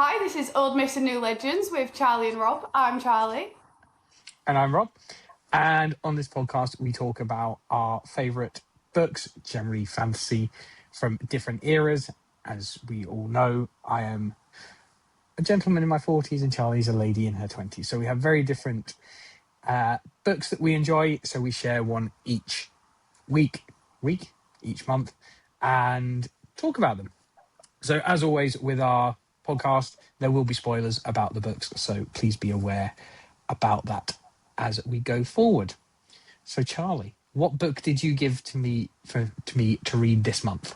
Hi, this is Old Myths and New Legends with Charlie and Rob. I'm Charlie. And I'm Rob. And on this podcast, we talk about our favourite books, generally fantasy from different eras. As we all know, I am a gentleman in my 40s and Charlie's a lady in her 20s. So we have very different books that we enjoy. So we share one each each month, and talk about them. So as always with our podcast, there will be spoilers about the books. So please be aware about that as we go forward. So Charlie, what book did you give to me to read this month?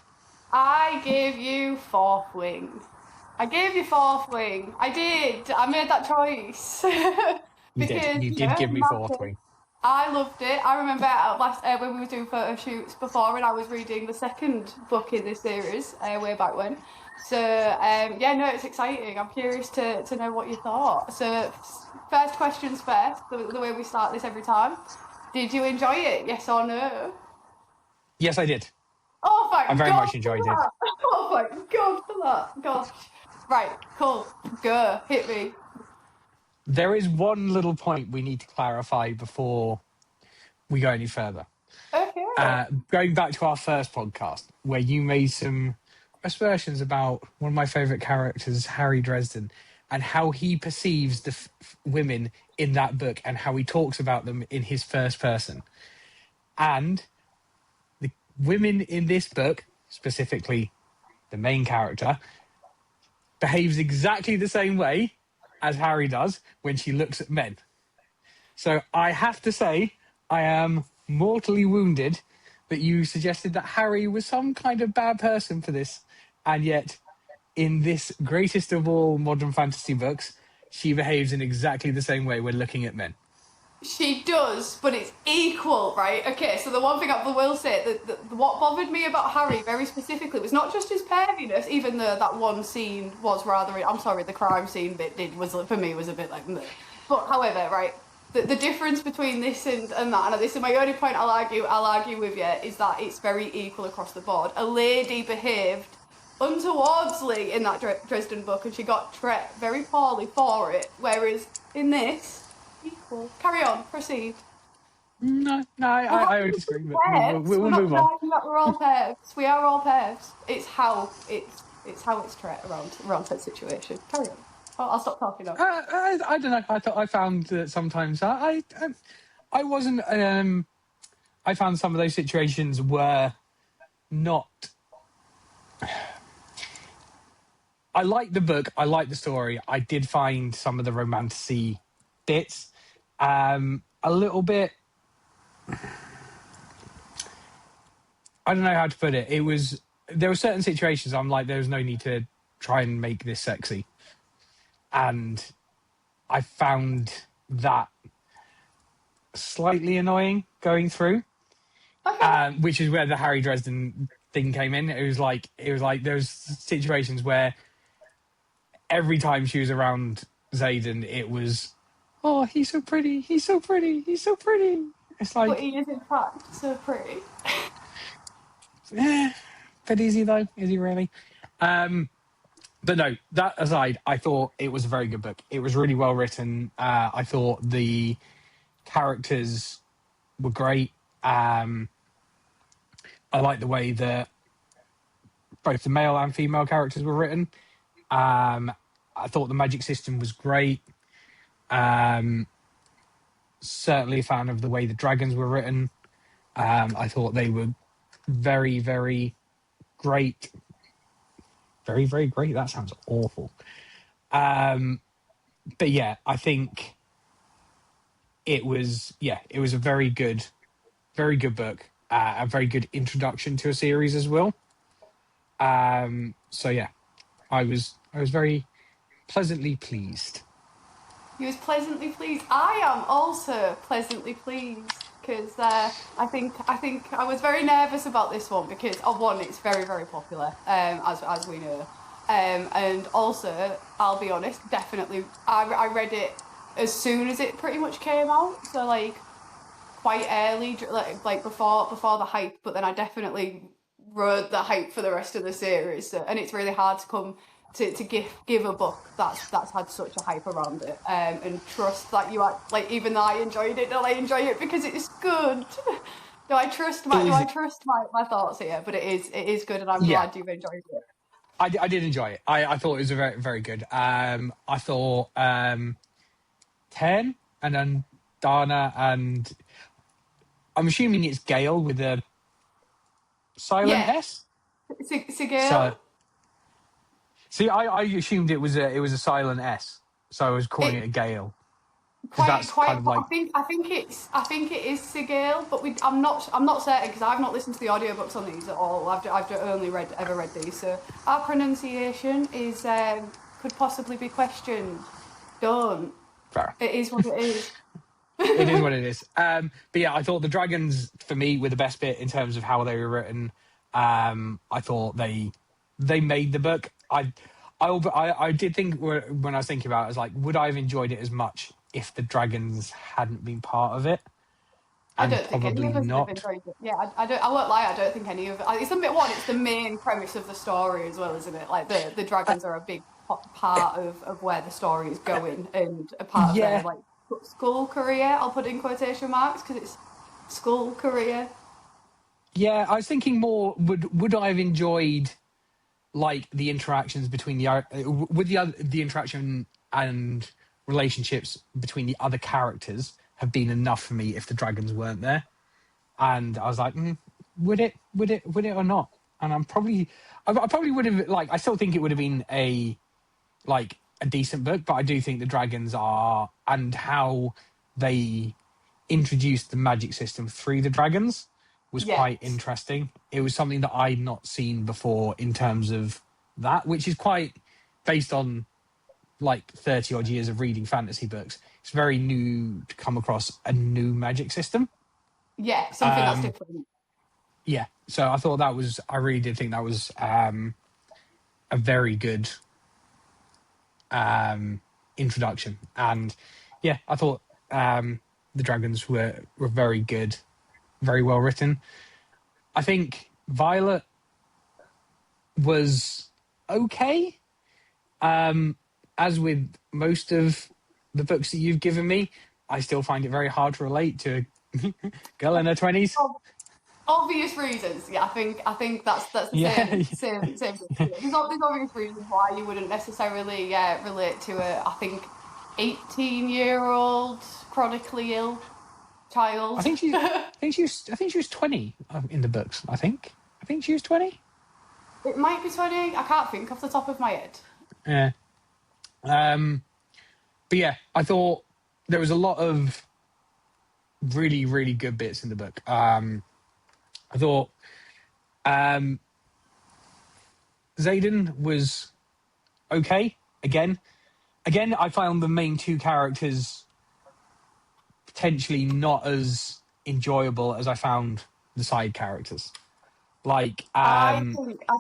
I gave you Fourth Wing. I did. I made that choice. You did. Because, You you did know, give me Fourth Wing. I loved it. I remember when we were doing photo shoots before, and I was reading the second book in this series way back when. So yeah, no, it's exciting. I'm curious to know what you thought. So first questions first, the way we start this every time. Did you enjoy it? Yes or no? Yes, I did. Oh my god! I very much enjoyed it. Oh my god for that! Gosh. Right, cool. Go. Hit me. There is one little point we need to clarify before we go any further. Okay. Going back to our first podcast, where you made some aspersions about one of my favourite characters, Harry Dresden, and how he perceives the women in that book and how he talks about them in his first person. And the women in this book, specifically the main character, behaves exactly the same way as Harry does when she looks at men. So I have to say, I am mortally wounded that you suggested that Harry was some kind of bad person for this, and yet in this greatest of all modern fantasy books, she behaves in exactly the same way when looking at men. She does, but it's equal, right? Okay, so the one thing I will say that what bothered me about Harry very specifically was not just his perviness, even though that one scene was rather. I'm sorry, the crime scene bit was for me was a bit like. Meh. But however, right, the difference between this and that, and this is my only point I'll argue with you, is that it's very equal across the board. A lady behaved untowardly in that Dresden book, and she got treated very poorly for it, whereas in this. Equal. Carry on. Proceed. No, I would disagree, but we'll We're not move on. denying that we're all pervs. We are all pervs. It's how it's treated around that situation. Carry on. I'll stop talking now. I don't know. I found that sometimes I wasn't. I found some of those situations were not. I liked the book. I liked the story. I did find some of the romantic bits a little bit. I don't know how to put it. There were certain situations I'm like, there's no need to try and make this sexy, and I found that slightly annoying going through. Okay. Which is where the Harry Dresden thing came in. It was like there was situations where every time she was around Zayden, it was, oh, he's so pretty, he's so pretty, he's so pretty. It's like, But he is in fact so pretty. but is he though? Is he really? But no, that aside, I thought it was a very good book. It was really well written. I thought the characters were great. I like the way that both the male and female characters were written. I thought the magic system was great. Certainly a fan of the way the dragons were written. I thought they were very, very great. Very, very great. That sounds awful. But yeah, I think it was a very good book. A very good introduction to a series as well. So yeah, I was very pleasantly pleased. He was pleasantly pleased. I am also pleasantly pleased because I think I was very nervous about this one because one, it's very very popular, as we know, and also I'll be honest, definitely I read it as soon as it pretty much came out, so like quite early, like before the hype. But then I definitely rode the hype for the rest of the series, so, and it's really hard to come to give a book that's had such a hype around it, and trust that you like, even though I enjoyed it, don't I enjoy it because it's good? Do I trust It is, my thoughts here? But it is good, and I'm yeah. glad you've enjoyed it. I did enjoy it. I thought it was a very, very good. I thought 10 and then Dana, and I'm assuming it's Gale with a silent Yeah, S. So Sigil. see, I assumed it was a silent S, so I was calling it It a Gale because quite that's kind quite. of like I think it is Sigil, but I'm not certain because I've not listened to the audiobooks on these at all. I've only ever read these, so our pronunciation is could possibly be questioned. Don't. fair. It is what it is. It is what it is. But yeah, I thought the dragons for me were the best bit in terms of how they were written. I thought they made the book. I did think when I was thinking about it, I was like, would I have enjoyed it as much if the dragons hadn't been part of it? I And don't think any probably of us would have not. enjoyed it. Yeah, I don't. I won't lie. I don't think any of it. It's a bit one. It's the main premise of the story as well, isn't it? Like the dragons are a big part of where the story is going, and a part of their Yeah, like school career. I'll put in quotation marks because it's school career. yeah. I was thinking more. Would I have enjoyed like the interactions between would the interaction and relationships between the other characters have been enough for me if the dragons weren't there? And I was like, would it or not? And I probably would have, like, I still think it would have been a decent book, but I do think the dragons are, and how they introduced the magic system through the dragons was quite Yes. interesting. It was something that I'd not seen before in terms of that, which is quite based on like 30 odd years of reading fantasy books. It's very new to come across a new magic system. Yeah, something that's Um, different. yeah, so I really did think that was a very good introduction. And yeah, I thought the dragons were very good, very well written. I think Violet was okay. As with most of the books that you've given me, I still find it very hard to relate to a girl in her 20s. Obvious reasons. Yeah, I think that's the Yeah, same thing. Yeah. There's obvious reasons why you wouldn't necessarily relate to a, I think, 18-year-old chronically ill child. I think she was 20 in the books. I think she was 20. It might be 20. I can't think off the top of my head. Yeah. But yeah, I thought there was a lot of really, really good bits in the book. I thought Zayden was okay. Again, I found the main two characters potentially not as enjoyable as I found the side characters. Like, I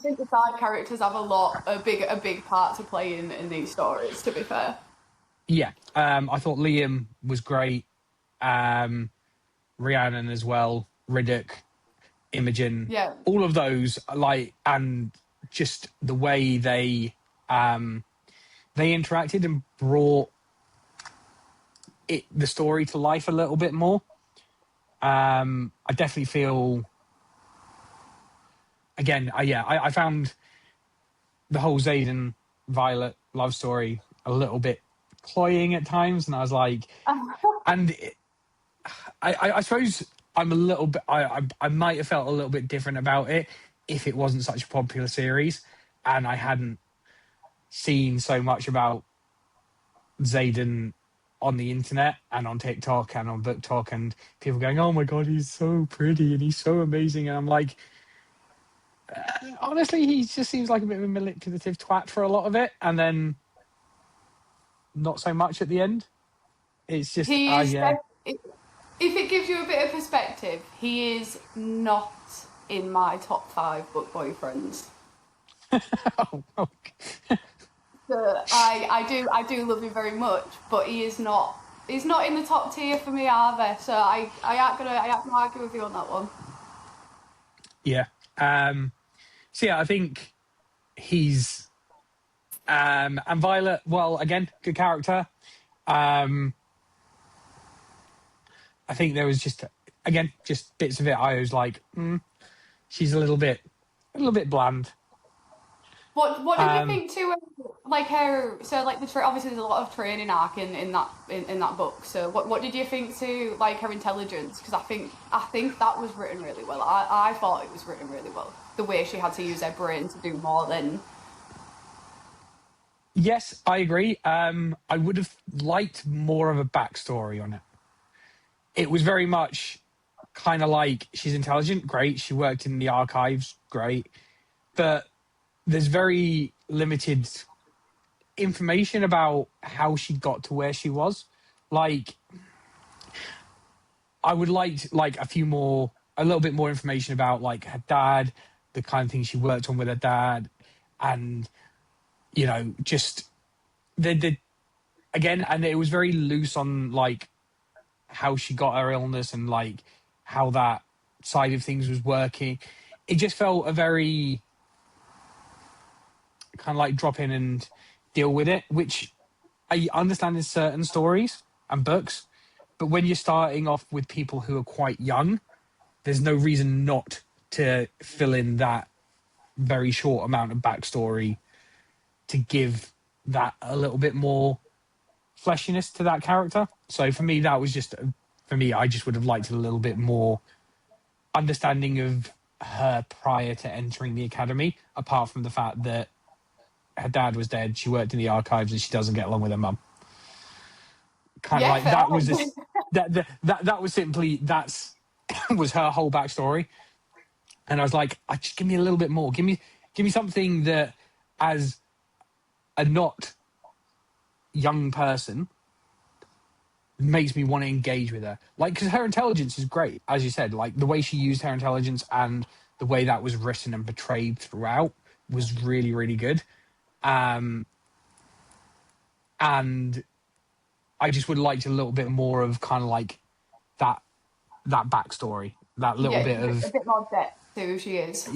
think the side characters have a big part to play in these stories. To be fair. yeah, I thought Liam was great. Rhiannon as well, Riddick, Imogen, Yeah. all of those, like, and just the way they interacted and brought the story to life a little bit more. I definitely feel again. I found the whole Zayden Violet love story a little bit cloying at times, and I was like, and I suppose I'm a little bit. I might have felt a little bit different about it if it wasn't such a popular series, and I hadn't seen so much about Zayden on the internet and on TikTok and on Book Talk, and people going, "Oh my god, he's so pretty and he's so amazing," and I'm like, honestly, he just seems like a bit of a manipulative twat for a lot of it, and then not so much at the end. It's just, He is. yeah. If it gives you a bit of perspective, he is not in my top 5 book boyfriends. Oh, okay. So I do love him very much, but he is not. He's not in the top tier for me either. So I ain't gonna argue with you on that one. Yeah. So yeah, I think he's And Violet, well, again, good character. Um, I think there was just, again, just bits of it. I was like, she's a little bit bland. What did you Um, think to like her? So like obviously there's a lot of training arc in that book. So what did you think to like her intelligence? Because I think that was written really well. I thought it was written really well. The way she had to use her brain to do more than yes, I agree. I would have liked more of a backstory on it. It was very much kind of like she's intelligent, great. She worked in the archives, great. But there's very limited information about how she got to where she was. Like, I would like a little bit more information about like her dad, the kind of things she worked on with her dad, and just the again, and it was very loose on like how she got her illness and like how that side of things was working. It just felt a very kind of like drop in and deal with it, which I understand in certain stories and books. But when you're starting off with people who are quite young, there's no reason not to fill in that very short amount of backstory to give that a little bit more fleshiness to that character. So for me, that was just, for me, I just would have liked a little bit more understanding of her prior to entering the academy, apart from the fact that her dad was dead, she worked in the archives, and she doesn't get along with her mum. Kind of yeah, like fair. that was this, that was simply was her whole backstory. And I was like, just give me a little bit more. Give me something that, as a not young person, makes me want to engage with her. Like, because her intelligence is great, as you said. Like the way she used her intelligence and the way that was written and portrayed throughout was really, really good. And I just would like a little bit more of kind of like that backstory, that little Yeah, bit a of bit more depth to who she is.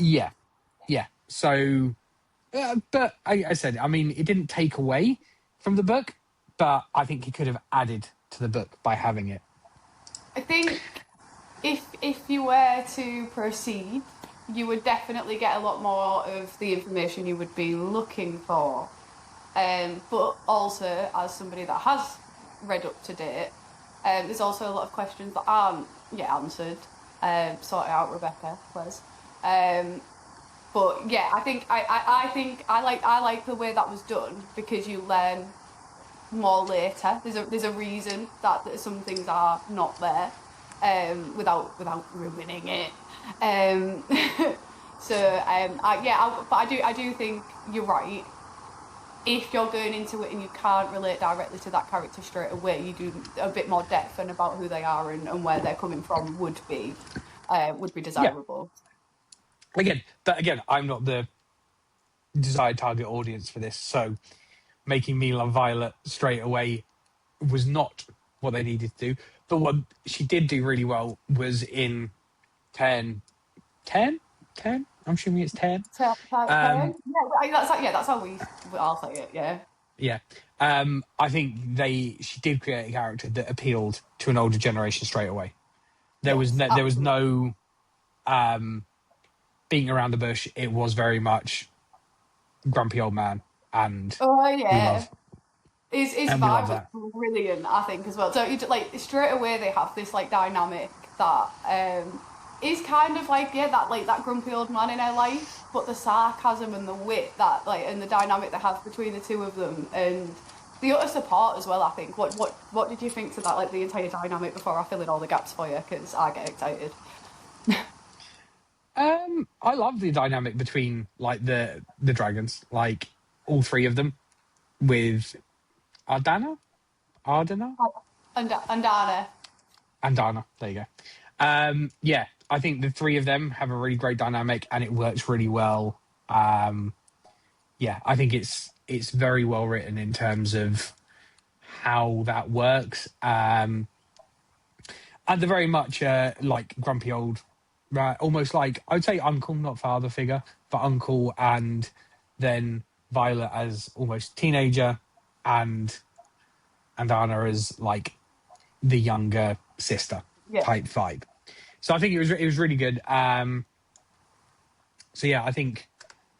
yeah. So, but I said, I mean, it didn't take away from the book, but I think it could have added to the book by having it. I think if you were to proceed, you would definitely get a lot more of the information you would be looking for. But also, as somebody that has read up to date, there's also a lot of questions that aren't yet answered. Sort it out, Rebecca, please. But yeah, I like the way that was done because you learn more later. There's a reason that some things are not there, without ruining it. Um, but I do think you're right. If you're going into it and you can't relate directly to that character straight away, you do a bit more depth and about who they are and where they're coming from would be Yeah. desirable. Again, I'm not the desired target audience for this, so making me love Violet straight away was not what they needed to do. But what she did do really well was in 10, 10, 10. I'm assuming it's 10. Yeah, that's how we I'll say it. Yeah. Yeah. I think she did create a character that appealed to an older generation straight away. There was Yes, no beating around the bush. It was very much grumpy old man, and oh we yeah. love His and we love vibe was that. brilliant, I think, as well. So like straight away they have this like dynamic that is kind of like that grumpy old man in her life, but the sarcasm and the wit that like and the dynamic they have between the two of them and the utter support as well. I think. What did you think to that? Like the entire dynamic before I fill in all the gaps for you because I get excited. I love the dynamic between like the dragons, like all three of them, with Ardana, And Anna. and Dana. There you go. Yeah, I think the three of them have a really great dynamic, and it works really well. Yeah, I think it's very well written in terms of how that works. And they're very much like grumpy old, right? Almost like I'd say uncle, not father figure, but uncle, and then Violet as almost teenager, and Anna as like the younger sister Yeah. type vibe. So I think it was really good. So yeah, I think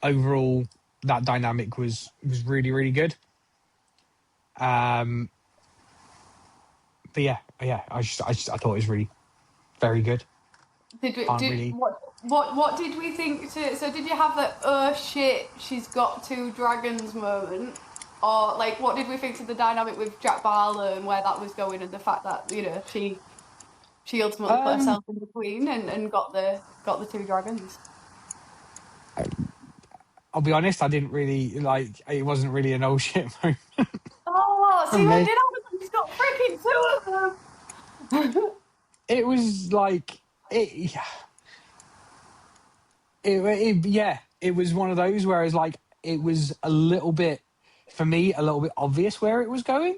overall that dynamic was really really good. But yeah, I thought it was really very good. Can't Did really. what did we think so did you have the oh shit she's got two dragons moment, or like what did we think to the dynamic with Jack Barlow and where that was going, and the fact that she ultimately put Um, herself in between and got the two dragons? I'll be honest, I didn't really like. It wasn't really an old shit moment Oh, for see, when me. did I was like, she's got freaking two of them. It was like yeah, it was one of those where it's like it was a little bit for me a little bit obvious where it was going,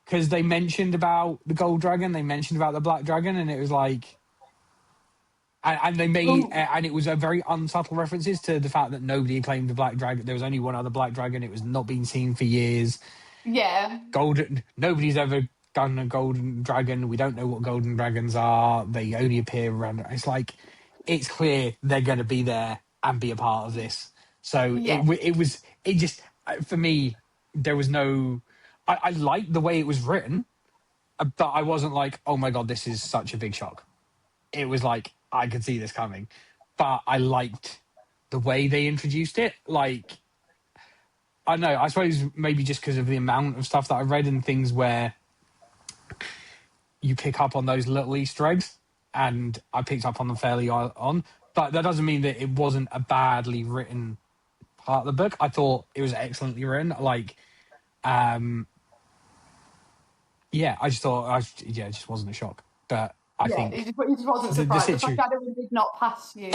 because they mentioned about the gold dragon, they mentioned about the black dragon, and it was like, and they made, Ooh, and it was a very unsubtle references to the fact that nobody had claimed the black dragon. There was only one other black dragon. It was not been seen for years. yeah, Golden, nobody's ever done a golden dragon. We don't know what golden dragons are. They only appear around. It's like, it's clear they're going to be there and be a part of this. So yeah, it just, for me, there was no, I liked the way it was written, but I wasn't like, oh my God, this is such a big shock. It was like, I could see this coming, but I liked the way they introduced it. Like, I don't know, I suppose maybe just because of the amount of stuff that I read and things where you pick up on those little Easter eggs, and I picked up on them fairly on. But that doesn't mean that it wasn't a badly written part of the book. I thought it was excellently written. Like, yeah, I just thought, yeah, it just wasn't a shock. But I yeah. It think just wasn't the surprised. The situation, foreshadowing did not pass you.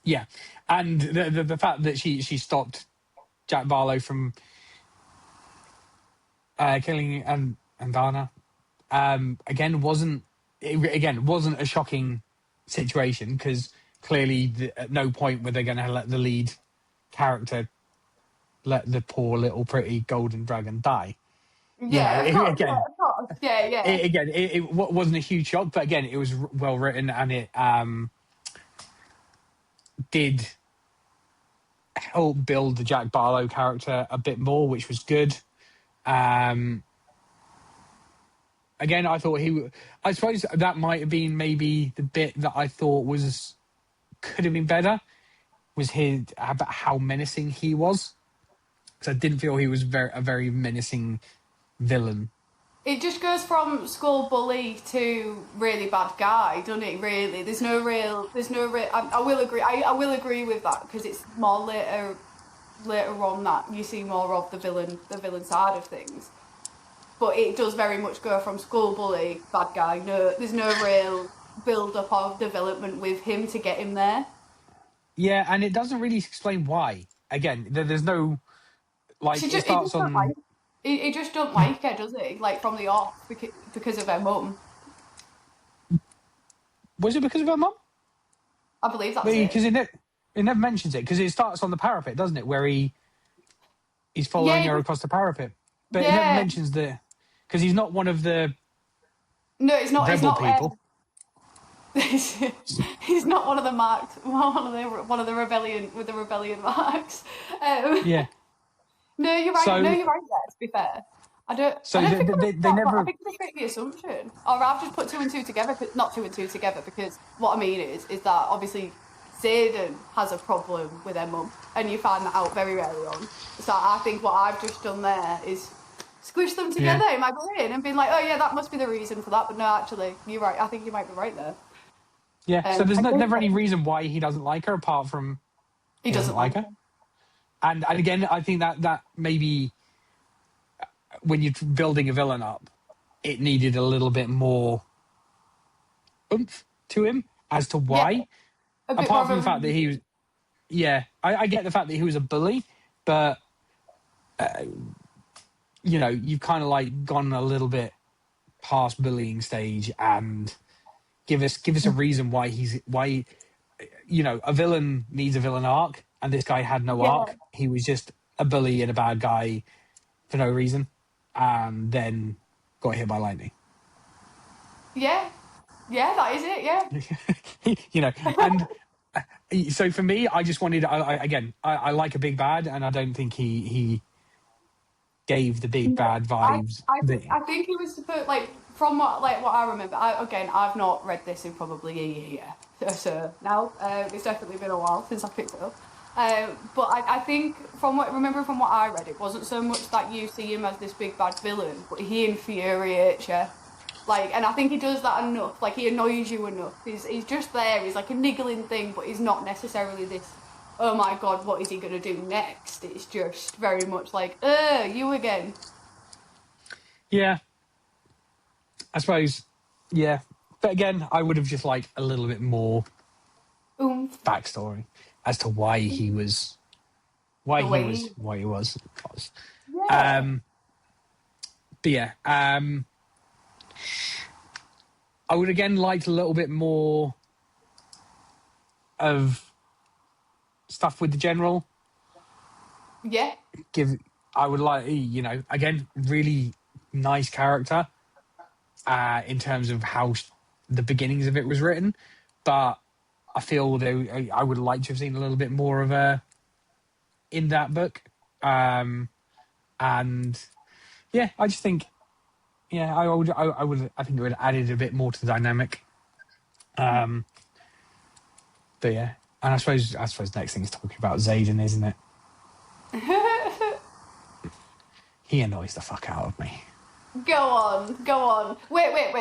yeah, and the fact that she stopped Jack Barlow from killing and Dana, again wasn't a shocking situation, because clearly at no point were they going to let the lead character let the poor little pretty golden dragon die. You know, Yeah, of course. Yeah, of course. Yeah, yeah. it wasn't a huge shock, but again, it was well written, and it did help build the Jack Barlow character a bit more, which was good. Again, I thought I suppose that might have been maybe the bit that I thought could have been better, was his about how menacing he was, because I didn't feel he was a very menacing villain. It just goes from school bully to really bad guy, doesn't it? Really, there's no real. I will agree. I will agree with that, because it's more later on that you see more of the villain side of things. But it does very much go from school bully, bad guy. No, there's no real build up of development with him to get him there. Yeah, and it doesn't really explain why. Again, there's no, like, it He starts just don't like. on. He just don't like her, does he? Like from the off, because of her mum. Was it because of her mum? I believe that's it. Because it never mentions it, because it starts on the parapet, doesn't it? Where he's following Yeah, her across the parapet, but it never yeah. mentions because he's not one of the No, it's not. It's rebel not. people. He's not one of the marked. One of the rebellion with the rebellion marks. Um, Yeah. no, you're right. No, So you're right there. To be fair, I don't. I so don't think they I never. think they make the assumption, or I've just put two and two together. Not two and two together, because what I mean is that obviously Zayden has a problem with her mum, and you find that out very early on. So I think what I've just done there is squish them Yeah. together in my brain and been like, oh yeah, that must be the reason for that. But no, actually, you're right. I think you might be right there. Yeah. So there's I think never any reason why he doesn't like her, apart from he he doesn't doesn't like like her. her. And again, I think that maybe when you're building a villain up, it needed a little bit more oomph to him as to Yeah, why. a bit more Apart of from the a fact that he was, yeah, I get the fact that he was a bully, but you've kind of like gone a little bit past bullying stage, and give us a reason why a villain needs a villain arc, and this guy had no Yeah. arc. He was just a bully and a bad guy for no reason, and then got hit by lightning. Yeah. Yeah, that is it, yeah. You know, and so for me, I just wanted. I like a big bad, and I don't think he gave the big No, bad vibes. I think he was supposed, like, from what I remember. I've not read this in probably a year or so now. It's definitely been a while since I picked it up. But I think from what I read, it wasn't so much that you see him as this big bad villain, but he infuriates you. Like, and I think he does that enough. Like, he annoys you enough. He's just there. He's like a niggling thing, but he's not necessarily this. Oh my god, what is he gonna do next? It's just very much like, you again. Yeah, I suppose. Yeah, but again, I would have just liked a little bit more backstory as to why he was, what he was. Yeah. But yeah, I would again like a little bit more of stuff with the general. Yeah. I would like, you know, again, really nice character in terms of how the beginnings of it was written, but I feel I would like to have seen a little bit more of her in that book. And yeah, I just think, yeah, I think it would have added a bit more to the dynamic. But yeah, and I suppose next thing is talking about Xaden, isn't it? He annoys the fuck out of me. Go on. Wait.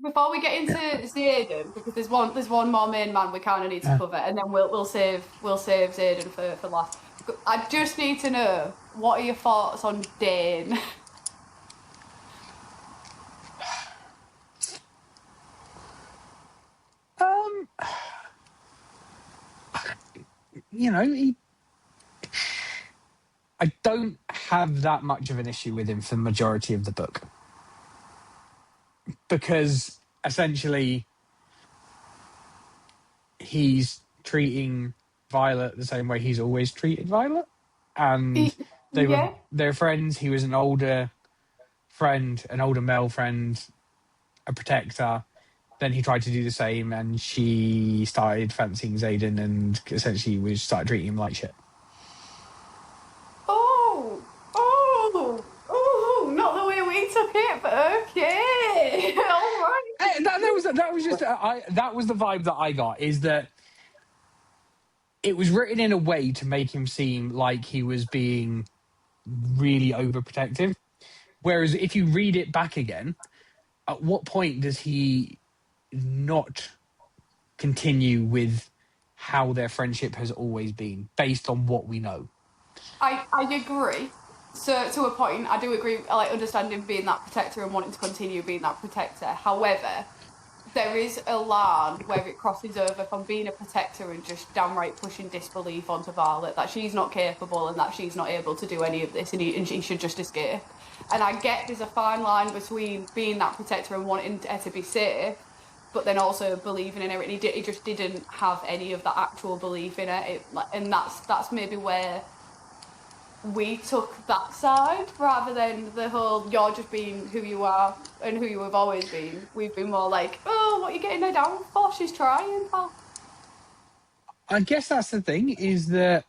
Before we get into Xaden, because there's one more main man we kind of need to cover, and then we'll save Xaden for last. I just need to know, what are your thoughts on Dane? You know, I don't have that much of an issue with him for the majority of the book, because essentially he's treating Violet the same way he's always treated Violet, and they're friends. He was an older friend, an older male friend, a protector. Then he tried to do the same, and she started fancying Xaden, and essentially started treating him like shit. Oh, not the way we took it, but okay, all right. That was the vibe that I got, is that it was written in a way to make him seem like he was being really overprotective. Whereas if you read it back again, at what point does he not continue with how their friendship has always been, based on what we know? I agree. So to a point, I do agree. I like understanding being that protector and wanting to continue being that protector. However, there is a line where it crosses over from being a protector and just downright pushing disbelief onto Violet, that she's not capable and that she's not able to do any of this, and she should just escape. And I get there's a fine line between being that protector and wanting her to be safe, but then also believing in her, and he just didn't have any of that actual belief in her. And that's maybe where we took that side, rather than the whole you're just being who you are and who you have always been. We've been more like, oh, what are you getting her down for? She's trying, pal. I guess that's the thing, is that,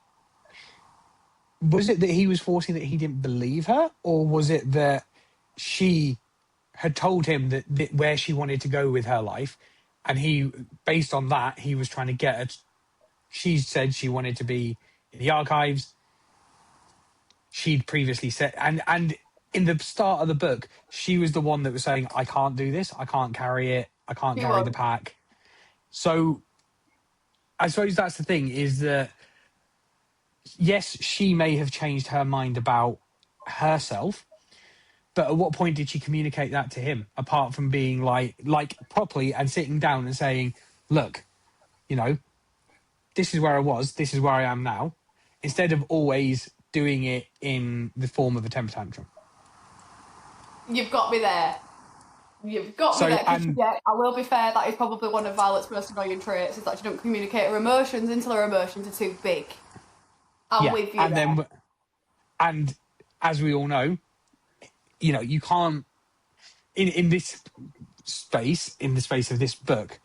was it that he was forcing that he didn't believe her, or was it that she had told him that where she wanted to go with her life, and he, based on that, he was trying to get her. She said she wanted to be in the archives. She'd previously said, and in the start of the book, she was the one that was saying, I can't do this, I can't carry it, I can't carry the pack. So I suppose that's the thing, is that yes, she may have changed her mind about herself, but at what point did she communicate that to him, apart from being like properly and sitting down and saying, look, you know, this is where I was, this is where I am now, instead of always doing it in the form of a temper tantrum. You've got me there. You've got me there. Yeah, I will be fair, that is probably one of Violet's most annoying traits, is that she don't communicate her emotions until her emotions are too big. I'm with you and there. then and as we all know, you can't in this space, in the space of this book,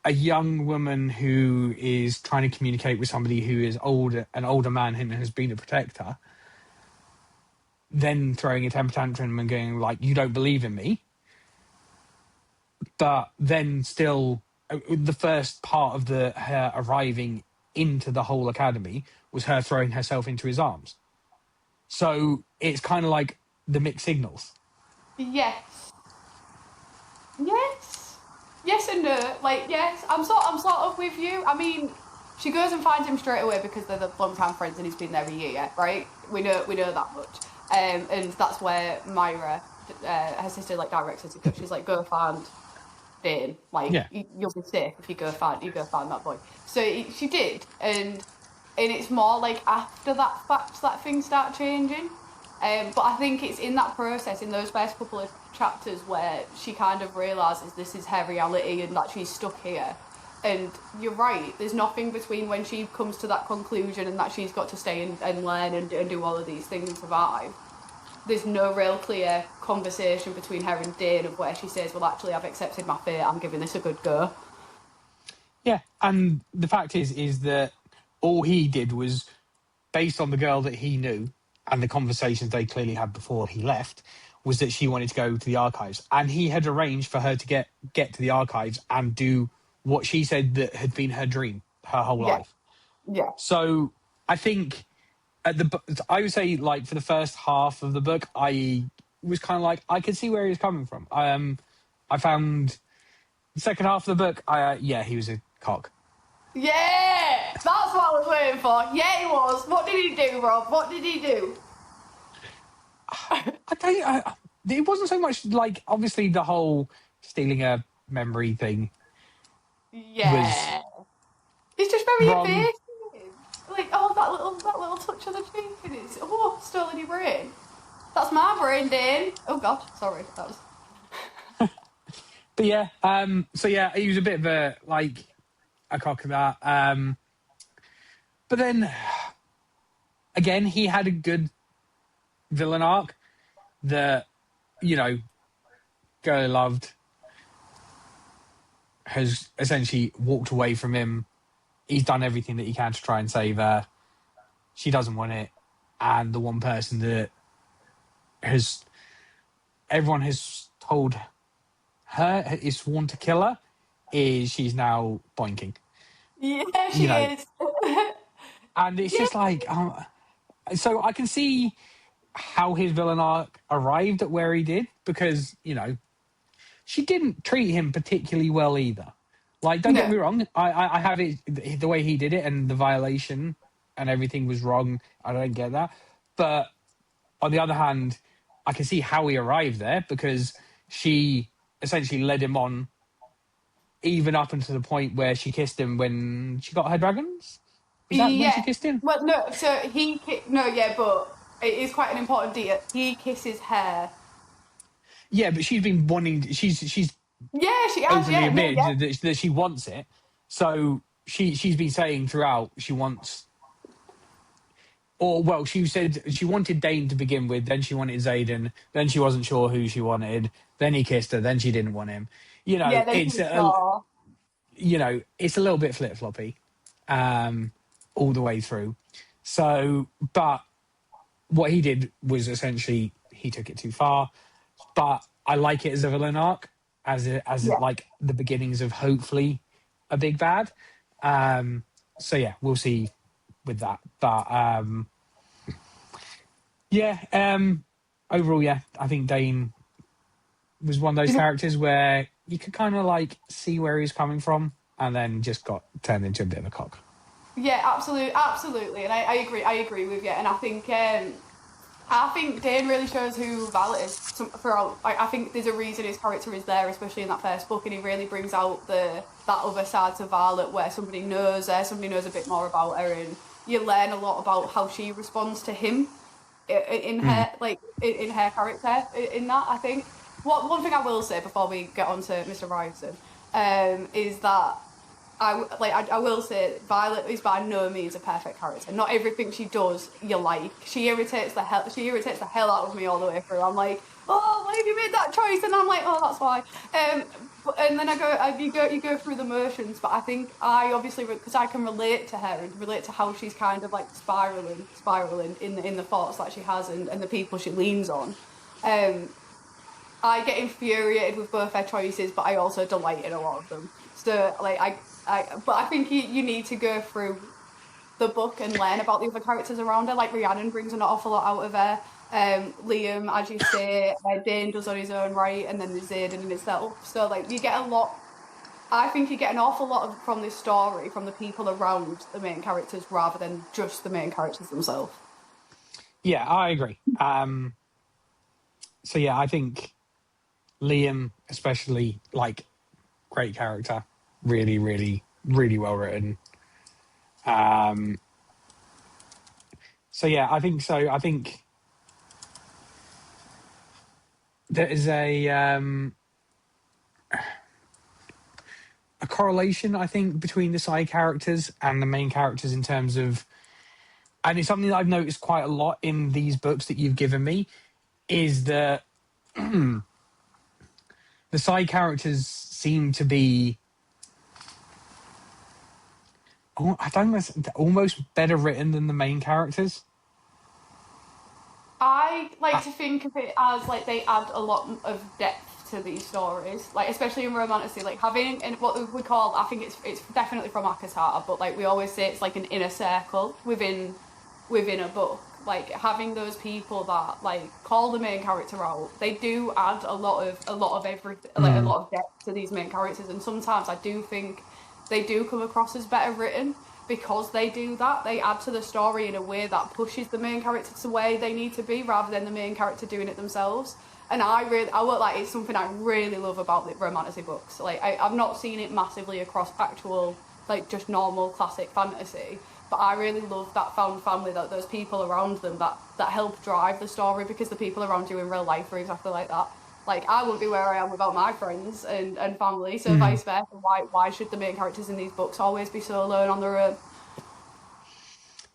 a young woman who is trying to communicate with somebody who is older, an older man and has been a protector, then throwing a temper tantrum and going like, "You don't believe in me," but then still, the first part of her arriving into the whole academy was her throwing herself into his arms. So it's kind of like the mixed signals. Yes. Yes. Yes and no. Like, yes, I'm sort of with you. I mean, she goes and finds him straight away because they're the long-time friends and he's been there a year, right? We know that much. And that's where Myra, her sister, like directs her to go. She's like, go find Dane. Like, Yeah. you'll be safe if you go find that boy. So she did, and it's more like after that fact that things start changing. But I think it's in that process, in those first couple of chapters, where she kind of realizes this is her reality and that she's stuck here. And you're right, there's nothing between when she comes to that conclusion and that she's got to stay and learn and do all of these things and survive. There's no real clear conversation between her and Dane of where she says, well, actually, I've accepted my fate, I'm giving this a good go. Yeah, and the fact is that all he did was based on the girl that he knew and the conversations they clearly had before he left, was that she wanted to go to the archives, and he had arranged for her to get to the archives and do what she said that had been her dream her whole Yeah, life. yeah. So I think I would say, like, for the first half of the book, I was kind of like, I could see where he was coming from. I found the second half of the book, yeah, he was a cock. Yeah! That's what I was waiting for. Yeah, he was. What did he do, Rob? What did he do? I don't. It wasn't so much like, obviously the whole stealing a memory thing was Yeah. It's just very wrong. evasive. Like, oh, that little touch of the cheek, and it's stolen your brain. That's my brain, Dane. Oh God, sorry, that was. But yeah, so yeah, he was a bit of a cock of that. But then again, he had a good villain arc that, girl I loved has essentially walked away from him. He's done everything that he can to try and save her. She doesn't want it. And the one person that everyone has told her is sworn to kill her is she's now boinking. Yeah, You she know, is. and it's Yeah, just like, so I can see how his villain arc arrived at where he did, because, she didn't treat him particularly well either. Like, don't get no. me wrong, I have it, the way he did it and the violation and everything was wrong. I don't get that. But on the other hand, I can see how he arrived there, because she essentially led him on, even up until the point where she kissed him when she got her dragons. Was that when she Yeah. kissed him? Well, no. So no, yeah, but it is quite an important detail. He kisses her. Yeah, but she's been wanting. She's Yeah, she has. openly Yeah, no, yeah, admitted that she wants it. So she's been saying throughout she wants. Or, well, she said she wanted Dane to begin with, then she wanted Xaden, then she wasn't sure who she wanted, then he kissed her, then she didn't want him. yeah. Then It's she's sure. it's a little bit flip floppy, all the way through. So, but what he did was essentially he took it too far. But I like it as a villain arc, Yeah. like the beginnings of hopefully a big bad. So yeah, we'll see with that. But yeah, overall, yeah, I think Dane was one of those characters where you could kind of like see where he's coming from, and then just got turned into a bit of a cock. Yeah, absolutely, and I agree with you, and I think Dane really shows who Violet is. Throughout, I think there's a reason his character is there, especially in that first book, and he really brings out that other side to Violet, where somebody knows her, somebody knows a bit more about her, and you learn a lot about how she responds to him in her in her character in that. I think one thing I will say before we get on to Mr. Ryerson is that I will say Violet is by no means a perfect character. Not everything she does you like. She irritates the hell out of me all the way through. I'm like, oh, why have you made that choice? And I'm like, oh, that's why. And then you go through the motions. But I think I obviously, because I can relate to her and relate to how she's kind of like spiraling in the thoughts that she has and the people she leans on. I get infuriated with both their choices, but I also delight in a lot of them. So like but I think you need to go through the book and learn about the other characters around her. Like Rhiannon brings an awful lot out of her. Liam, as you say, Dane does on his own right, and then there's Xaden in itself. So like you get a lot. I think you get an awful lot from this story from the people around the main characters rather than just the main characters themselves. Yeah, I agree. So yeah, I think Liam, especially, like, great character, really, really, really well written. So yeah, I think so. I think there is a correlation, I think, between the side characters and the main characters in terms of, and it's something that I've noticed quite a lot in these books that you've given me, is that the side characters seem to be, I don't know, almost better written than the main characters. I like to think of it as like they add a lot of depth to these stories, like especially in romantasy, like having in what we call, I think it's definitely from Akasata, but like we always say it's like an inner circle within a book. Like having those people that like call the main character out, they do add a lot of everything, like a lot of depth to these main characters, and sometimes I do think they do come across as better written because they do that. They add to the story in a way that pushes the main character to where they need to be rather than the main character doing it themselves. And I won't like, it's something I really love about the romantasy books. Like I've not seen it massively across actual like just normal classic fantasy, but I really love that found family, that those people around them that help drive the story, because the people around you in real life are exactly like that. Like I wouldn't be where I am without my friends and family, so vice versa. Why should the main characters in these books always be so alone on their own?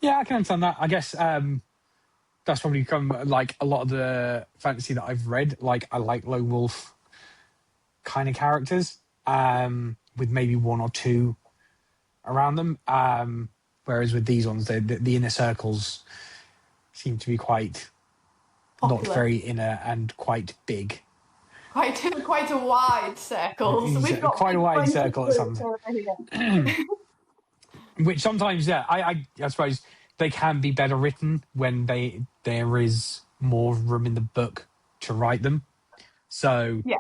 Yeah, I can understand that. I guess that's probably come, like, a lot of the fantasy that I've read. Like, I like lone wolf kind of characters, with maybe one or two around them. Whereas with these ones, the inner circles seem to be quite not Popular. very inner and quite big. Quite a wide circle. So we've got Quite a big wide friendship circle at groups some, over here. which sometimes, yeah, I suppose they can be better written when there is more room in the book to write them. So Yeah.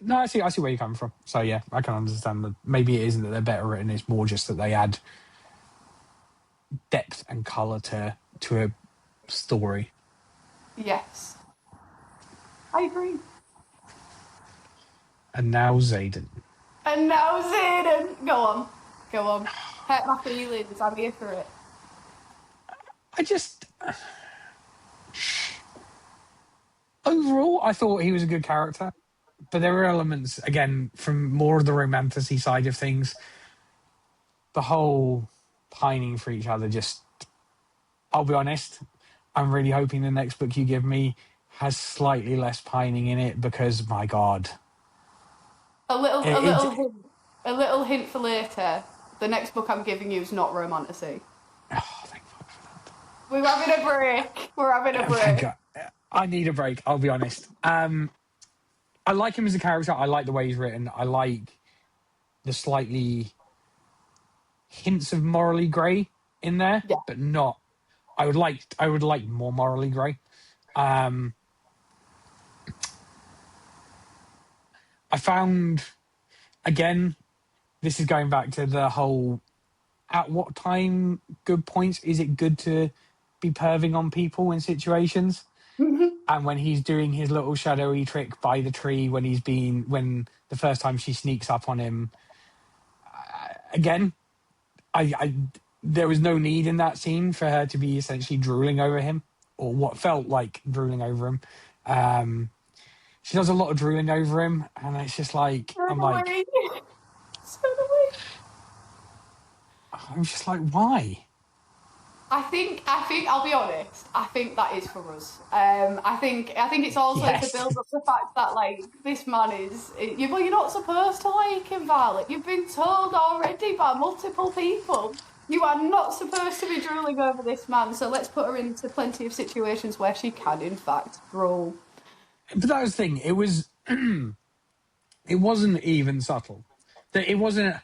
no, I see where you're coming from. So yeah, I can understand that maybe it isn't that they're better written, it's more just that they add depth and colour to a story. Yes. I agree. And now Xaden. And now Zayden. Go on. Go on. Hurt my feelings. I'm here for it. I just overall I thought he was a good character, but there were elements, again, from more of the romantasy side of things. The whole pining for each other, just, I'll be honest, I'm really hoping the next book you give me has slightly less pining in it, because my God. A little hint for later. The next book I'm giving you is not romantasy. Oh, thank fuck for that. We're having a break. We're having a Thank break. God. I need a break, I'll be honest. I like him as a character. I like the way he's written. I like the slightly hints of morally grey in there, Yeah. but not. I would like more morally grey. I found, again, this is going back to the whole, at what time, good points, is it good to be perving on people in situations? And when he's doing his little shadowy trick by the tree, when the first time she sneaks up on him, again, there was no need in that scene for her to be essentially drooling over him, or what felt like drooling over him. She does a lot of drooling over him, and it's just like, I'm like, So the way. I'm just like, why? I think I'll be honest. I think that is for us. I think it's also to Yes. build up the fact that like this man is. Well, you're not supposed to like him, Violet. You've been told already by multiple people. You are not supposed to be drooling over this man. So let's put her into plenty of situations where she can, in fact, drool. But that was the thing. It was. It wasn't even subtle. That it wasn't.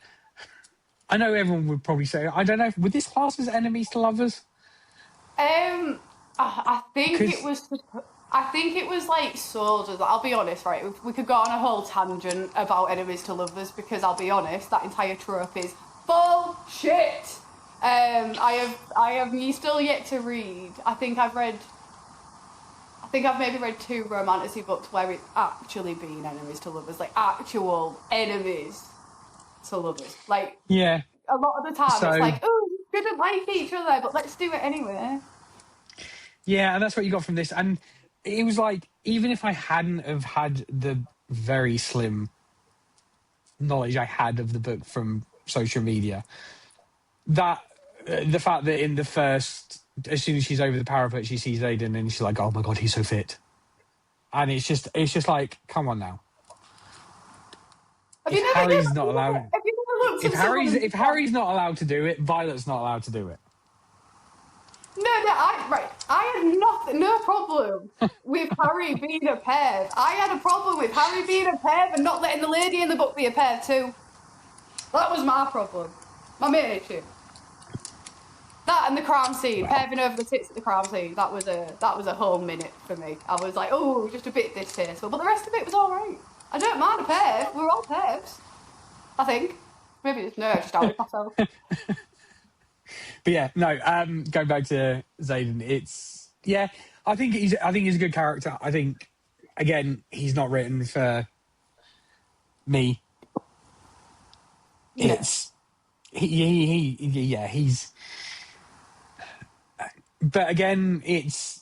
I know everyone would probably say, I don't know, would this class as enemies to lovers? I think it Because was. I think it was like soldiers. I'll be honest, right? We could go on a whole tangent about enemies to lovers because I'll be honest, that entire trope is bullshit. I have still yet to read. I think I've maybe read 2 romantasy books where it's actually been enemies to lovers, like actual enemies to lovers. Like yeah, a lot of the time, it's so like, oh, we didn't like each other, but let's do it anyway. yeah, and that's what you got from this. And it was like, even if I hadn't have had the very slim knowledge I had of the book from social media, that the fact that in the first, as soon as she's over the parapet, she sees Aiden and she's like, "Oh my god, he's so fit," and it's just like, come on now. Have If you never, Harry's not allowed, have you never looked at someone and if Harry's not allowed to do it, Violet's not allowed to do it. No, I had nothing, no problem with Harry being a perv. I had a problem with Harry being a perv and not letting the lady in the book be a perv too. That was my problem, my main issue. That and the crime scene, perving over the tits at the crime scene. That was a whole minute for me. I was like, oh, just a bit distasteful, but the rest of it was all right. I don't mind a perv. We're all pervs, I think. Maybe it's no, I just outed myself. But yeah, no. Going back to Zayden, it's yeah. I think he's a good character. I think again, he's not written for me. No. It's yeah. He's. But again, it's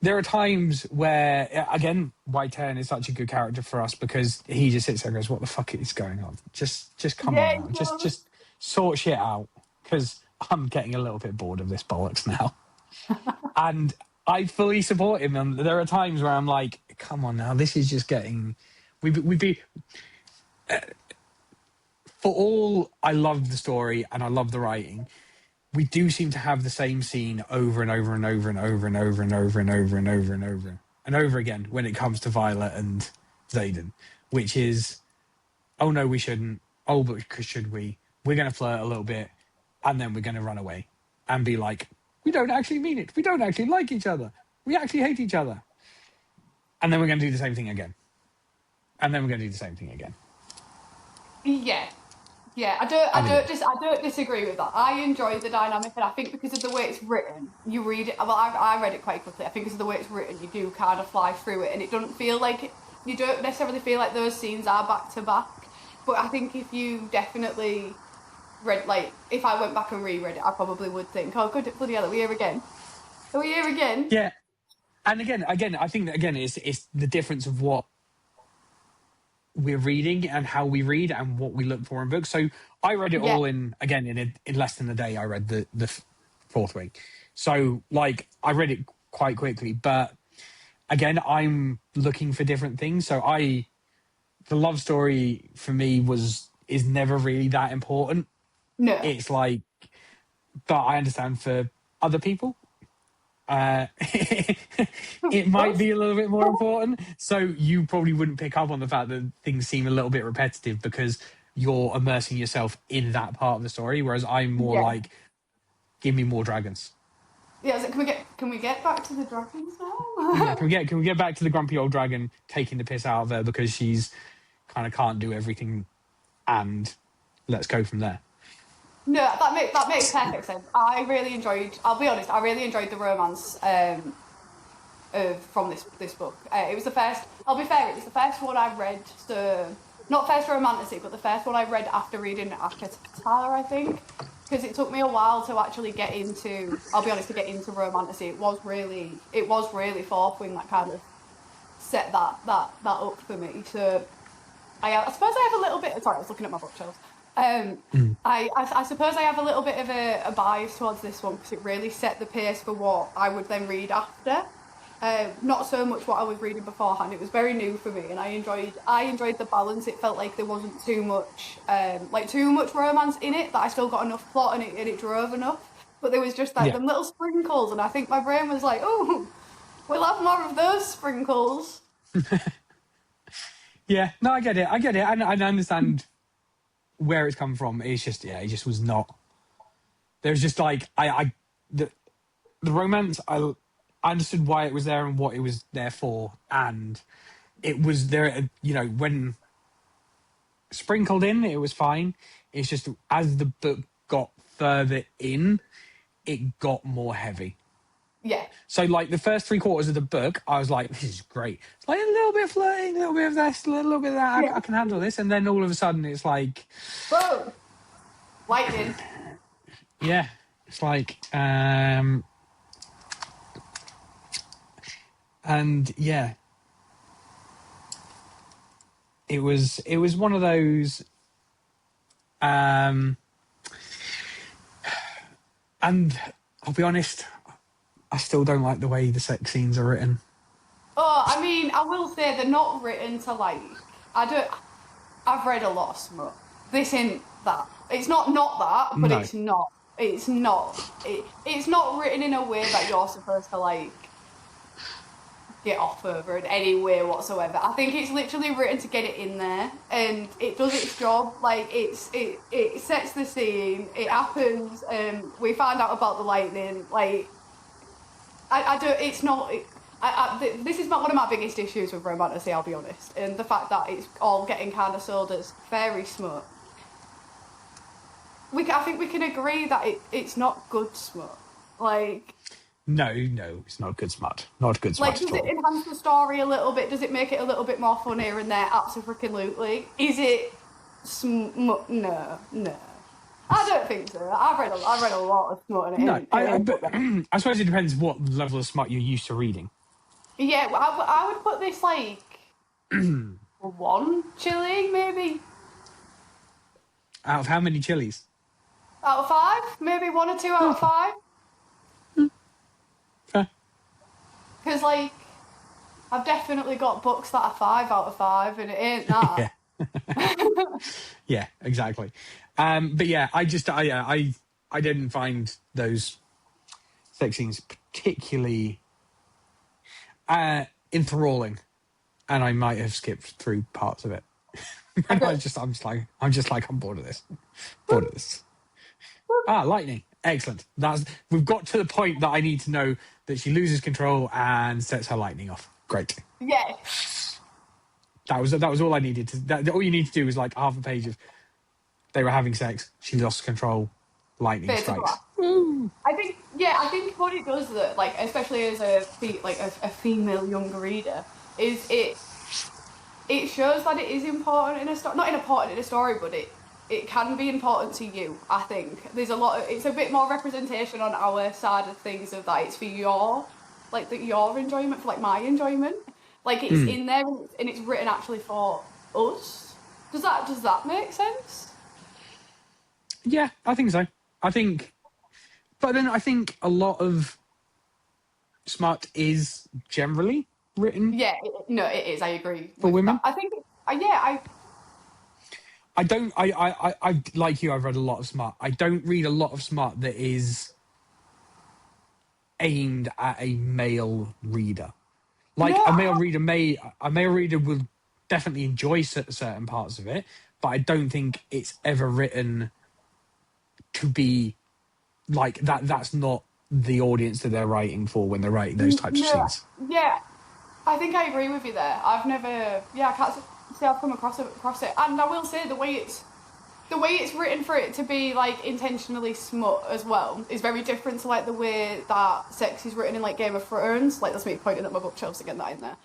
there are times where again, White Turn is such a good character for us because he just sits there and goes, "What the fuck is going on? Just come on now. Just sort shit out." Because I'm getting a little bit bored of this bollocks now. And I fully support him. And there are times where I'm like, come on now, this is just getting. We'd be. For all I love the story and I love the writing, we do seem to have the same scene over and over and over and over and over and over and over and over and over and over again when it comes to Violet and Zayden, which is, oh no, we shouldn't. Oh, but should we? We're going to flirt a little bit and then we're going to run away and be like, we don't actually mean it. We don't actually like each other. We actually hate each other. And then we're going to do the same thing again. And then we're going to do the same thing again. Yeah. Yeah, I don't disagree with that. I enjoy the dynamic, and I think because of the way it's written, you read it. Well, I read it quite quickly. I think because of the way it's written, you do kind of fly through it, and it doesn't feel like you don't necessarily feel like those scenes are back to back. But I think if you definitely read, like, if I went back and reread it, I probably would think, oh, good, bloody hell, are we here again? Are we here again? Yeah, and again, I think that again it's the difference of what we're reading and how we read and what we look for in books. So I read it all in less than a day. I read the fourth week, so like I read it quite quickly. But again, I'm looking for different things. So the love story for me is never really that important. No, It's like, but I understand for other people. It might be a little bit more important. So you probably wouldn't pick up on the fact that things seem a little bit repetitive because you're immersing yourself in that part of the story. Whereas I'm more like, give me more dragons. Yeah, so can we get back to the dragons now? Yeah, can we get back to the grumpy old dragon taking the piss out of her because she's kind of can't do everything, and let's go from there. No, that makes perfect sense. I'll be honest, I really enjoyed the romance from this book. It was the first. I'll be fair, it was the first one I read. So not first romantasy, but the first one I read after reading Akatara, I think, because it took me a while to actually get into. I'll be honest, to get into romantasy. It was really Fourth Wing that kind of set that up for me. So I suppose I have a little bit. Sorry, I was looking at my bookshelves. I suppose I have a little bit of a bias towards this one because it really set the pace for what I would then read after. Not so much what I was reading beforehand. It was very new for me, and I enjoyed the balance. It felt like there wasn't too much romance in it, that I still got enough plot and it drove enough. But there was just like them little sprinkles, and I think my brain was like, "Oh, we'll have more of those sprinkles." Yeah, no, I get it, and I understand where it's come from. It's just, it just was not. There's just like the romance. I understood why it was there and what it was there for, and it was there. When sprinkled in, it was fine. It's just as the book got further in, it got more heavy. Yeah. So, like, the first 3/4 of the book, I was like, this is great. It's like a little bit of flirting, a little bit of this, a little bit of that. I can handle this. And then all of a sudden, it's like... Whoa! Lightning. Yeah. It's like... And, yeah. It was one of those... And I'll be honest... I still don't like the way the sex scenes are written. Oh, I mean, I will say they're not written to like. I've read a lot of smut. This ain't that. It's not that, but no. It's not. It's not written in a way that you're supposed to like get off over in any way whatsoever. I think it's literally written to get it in there, and it does its job. Like it sets the scene. It happens. We find out about the lightning. Like. This is not one of my biggest issues with romantasy, I'll be honest. And the fact that it's all getting kind of sold as fairy smut. I think we can agree that it's not good smut. Like... No, it's not good smut. Not good smut at all. Does it enhance the story a little bit? Does it make it a little bit more fun here and there? Absolutely. Is it smut? No. I don't think so. I've read a lot of smut. But I suppose it depends what level of smut you're used to reading. Yeah, I would put this like 1 chili, maybe. Out of how many chilies? Out of 5, maybe 1 or 2 out of 5. Fair. Because like, I've definitely got books that are 5 out of 5, and it ain't that. Yeah. Yeah, exactly. But yeah, I didn't find those sex scenes particularly enthralling, and I might have skipped through parts of it. And I'm just like I'm bored of this. Lightning, excellent. We've got to the point that I need to know that she loses control and sets her lightning off. Great. Yeah. That was all I needed to. All you need to do is like half a page of they were having sex. She lost control. Lightning strikes. I think what it does, though, like especially as a female younger reader, is it shows that it is important in a story. Not important in a story, but it can be important to you. I think there's it's a bit more representation on our side of things of that. It's for your enjoyment, for like my enjoyment. Like it's in there and it's written actually for us. Does that make sense? Yeah, I think so. But then I think a lot of smut is generally written. Yeah, it is. I agree. For women, that. I think. I don't. I like you. I've read a lot of smut. I don't read a lot of smut that is aimed at a male reader. Like a male reader will definitely enjoy certain parts of it, but I don't think it's ever written to be like that. That's not the audience that they're writing for when they're writing those types of scenes. Yeah, I think I agree with you there. I can't say I've come across it, and I will say the way it's written for it to be like intentionally smut as well is very different to like the way that sex is written in like Game of Thrones. Like that's me pointing at my bookshelves to get that in there.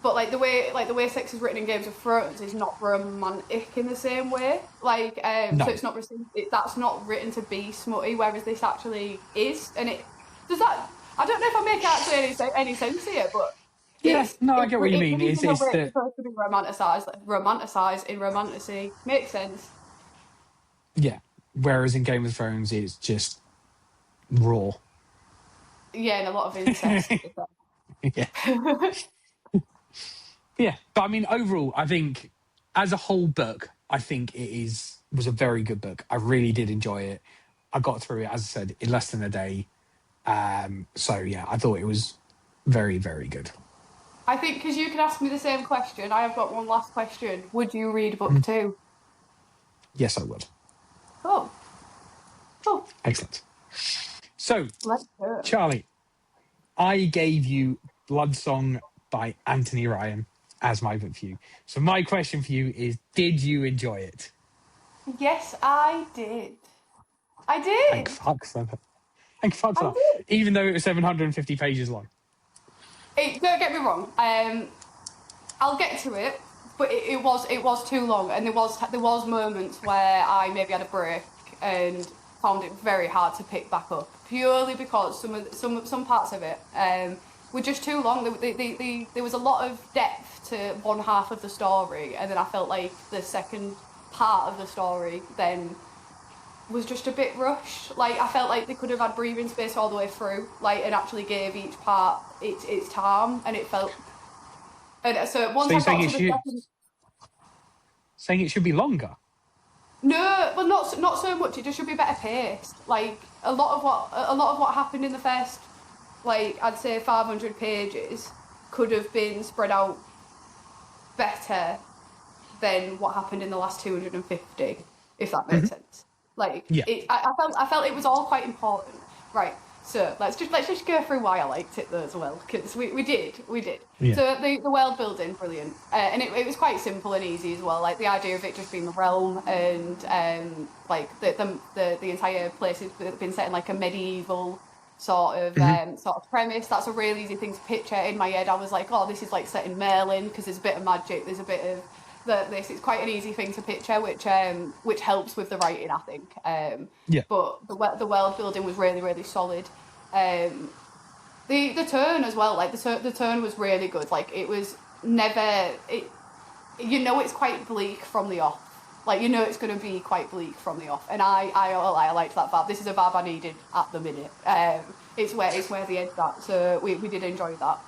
But like the way sex is written in Games of Thrones is not romantic in the same way. Like no. So it's not that's not written to be smutty, whereas this actually is. And it does that. I don't know if I make actually any sense here, but. Yeah, I get what you mean. It's supposed to be romanticised in romantasy. Makes sense. Yeah. Whereas in Game of Thrones, it's just raw. Yeah, and a lot of incest. Yeah. Yeah. But I mean, overall, I think as a whole book, I think was a very good book. I really did enjoy it. I got through it, as I said, in less than a day. So yeah, I thought it was very, very good. I think because you can ask me the same question, I have got one last question. Would you read book Mm. 2? Yes, I would. Oh, cool. Excellent. So, Let's go. Charlie, I gave you Bloodsong by Anthony Ryan as my book for you. So my question for you is, did you enjoy it? Yes, I did. I Thank did. fuck for that. Thank fuck I for that. did. Even though it was 750 pages long. Don't get me wrong. I'll get to it, but it was too long, and there was moments where I maybe had a break and found it very hard to pick back up, purely because some parts of it were just too long. There was a lot of depth to one half of the story, and then I felt like the second part of the story then was just a bit rushed. Like, I felt like they could have had breathing space all the way through, like, and actually gave each part its time, and it felt. And so once So I you're got to the second. saying it should be longer? No, well, not so much. It just should be better paced. Like, a lot of what happened in the first, like, I'd say 500 pages could have been spread out better than what happened in the last 250, if that makes sense. Like, Yeah. I felt it was all quite important. Right. So let's just go through why I liked it though as well, because we did. Yeah. So the world building, brilliant, and it was quite simple and easy as well. Like, the idea of it just being the realm, and like the entire place has been set in like a medieval sort of premise. That's a really easy thing to picture. In my head, I was like, oh, this is like set in Merlin, because there's a bit of magic, there's a bit of this. It's quite an easy thing to picture, which helps with the writing, I think. Yeah. But the world building was really, really solid. The turn as well, like the turn was really good. Like, it was never it. It's quite bleak from the off. Like, it's going to be quite bleak from the off, and I liked that vibe. This is a vibe I needed at the minute. It's where the edge's at, so we did enjoy that.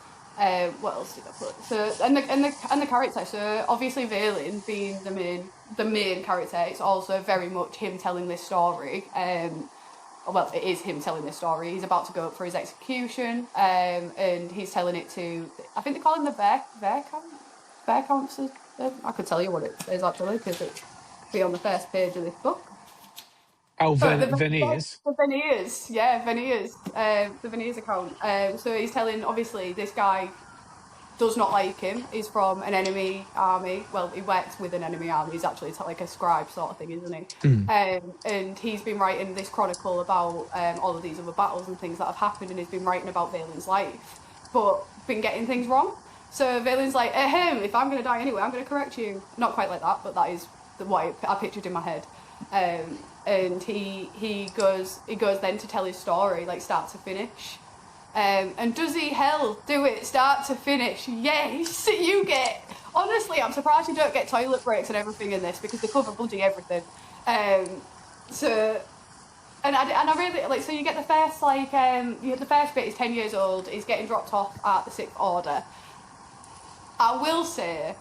What else did I put? So and the character. So obviously Valen being the main character, it's also very much him telling this story. Well, it is him telling this story. He's about to go up for his execution, and he's telling it to, I think they call him the bear count. Bear counts. I could tell you what it is actually, because it's be on the first page of this book. Oh, The Veneers. Veneers, yeah, Veneers, the Veneers account. So he's telling, obviously, this guy does not like him. He's from an enemy army. Well, he works with an enemy army. He's actually like a scribe sort of thing, isn't he? And he's been writing this chronicle about all of these other battles and things that have happened, and he's been writing about Valen's life, but been getting things wrong. So Valen's like, if I'm going to die anyway, I'm going to correct you. Not quite like that, but that is what I pictured in my head. And he goes then to tell his story, like, start to finish. And does he do it start to finish? Yes, you get. Honestly, I'm surprised you don't get toilet breaks and everything in this, because they cover bloody everything. So, and I really like. So you get the first the first bit is 10 years old. He's getting dropped off at the Sixth Order. I will say,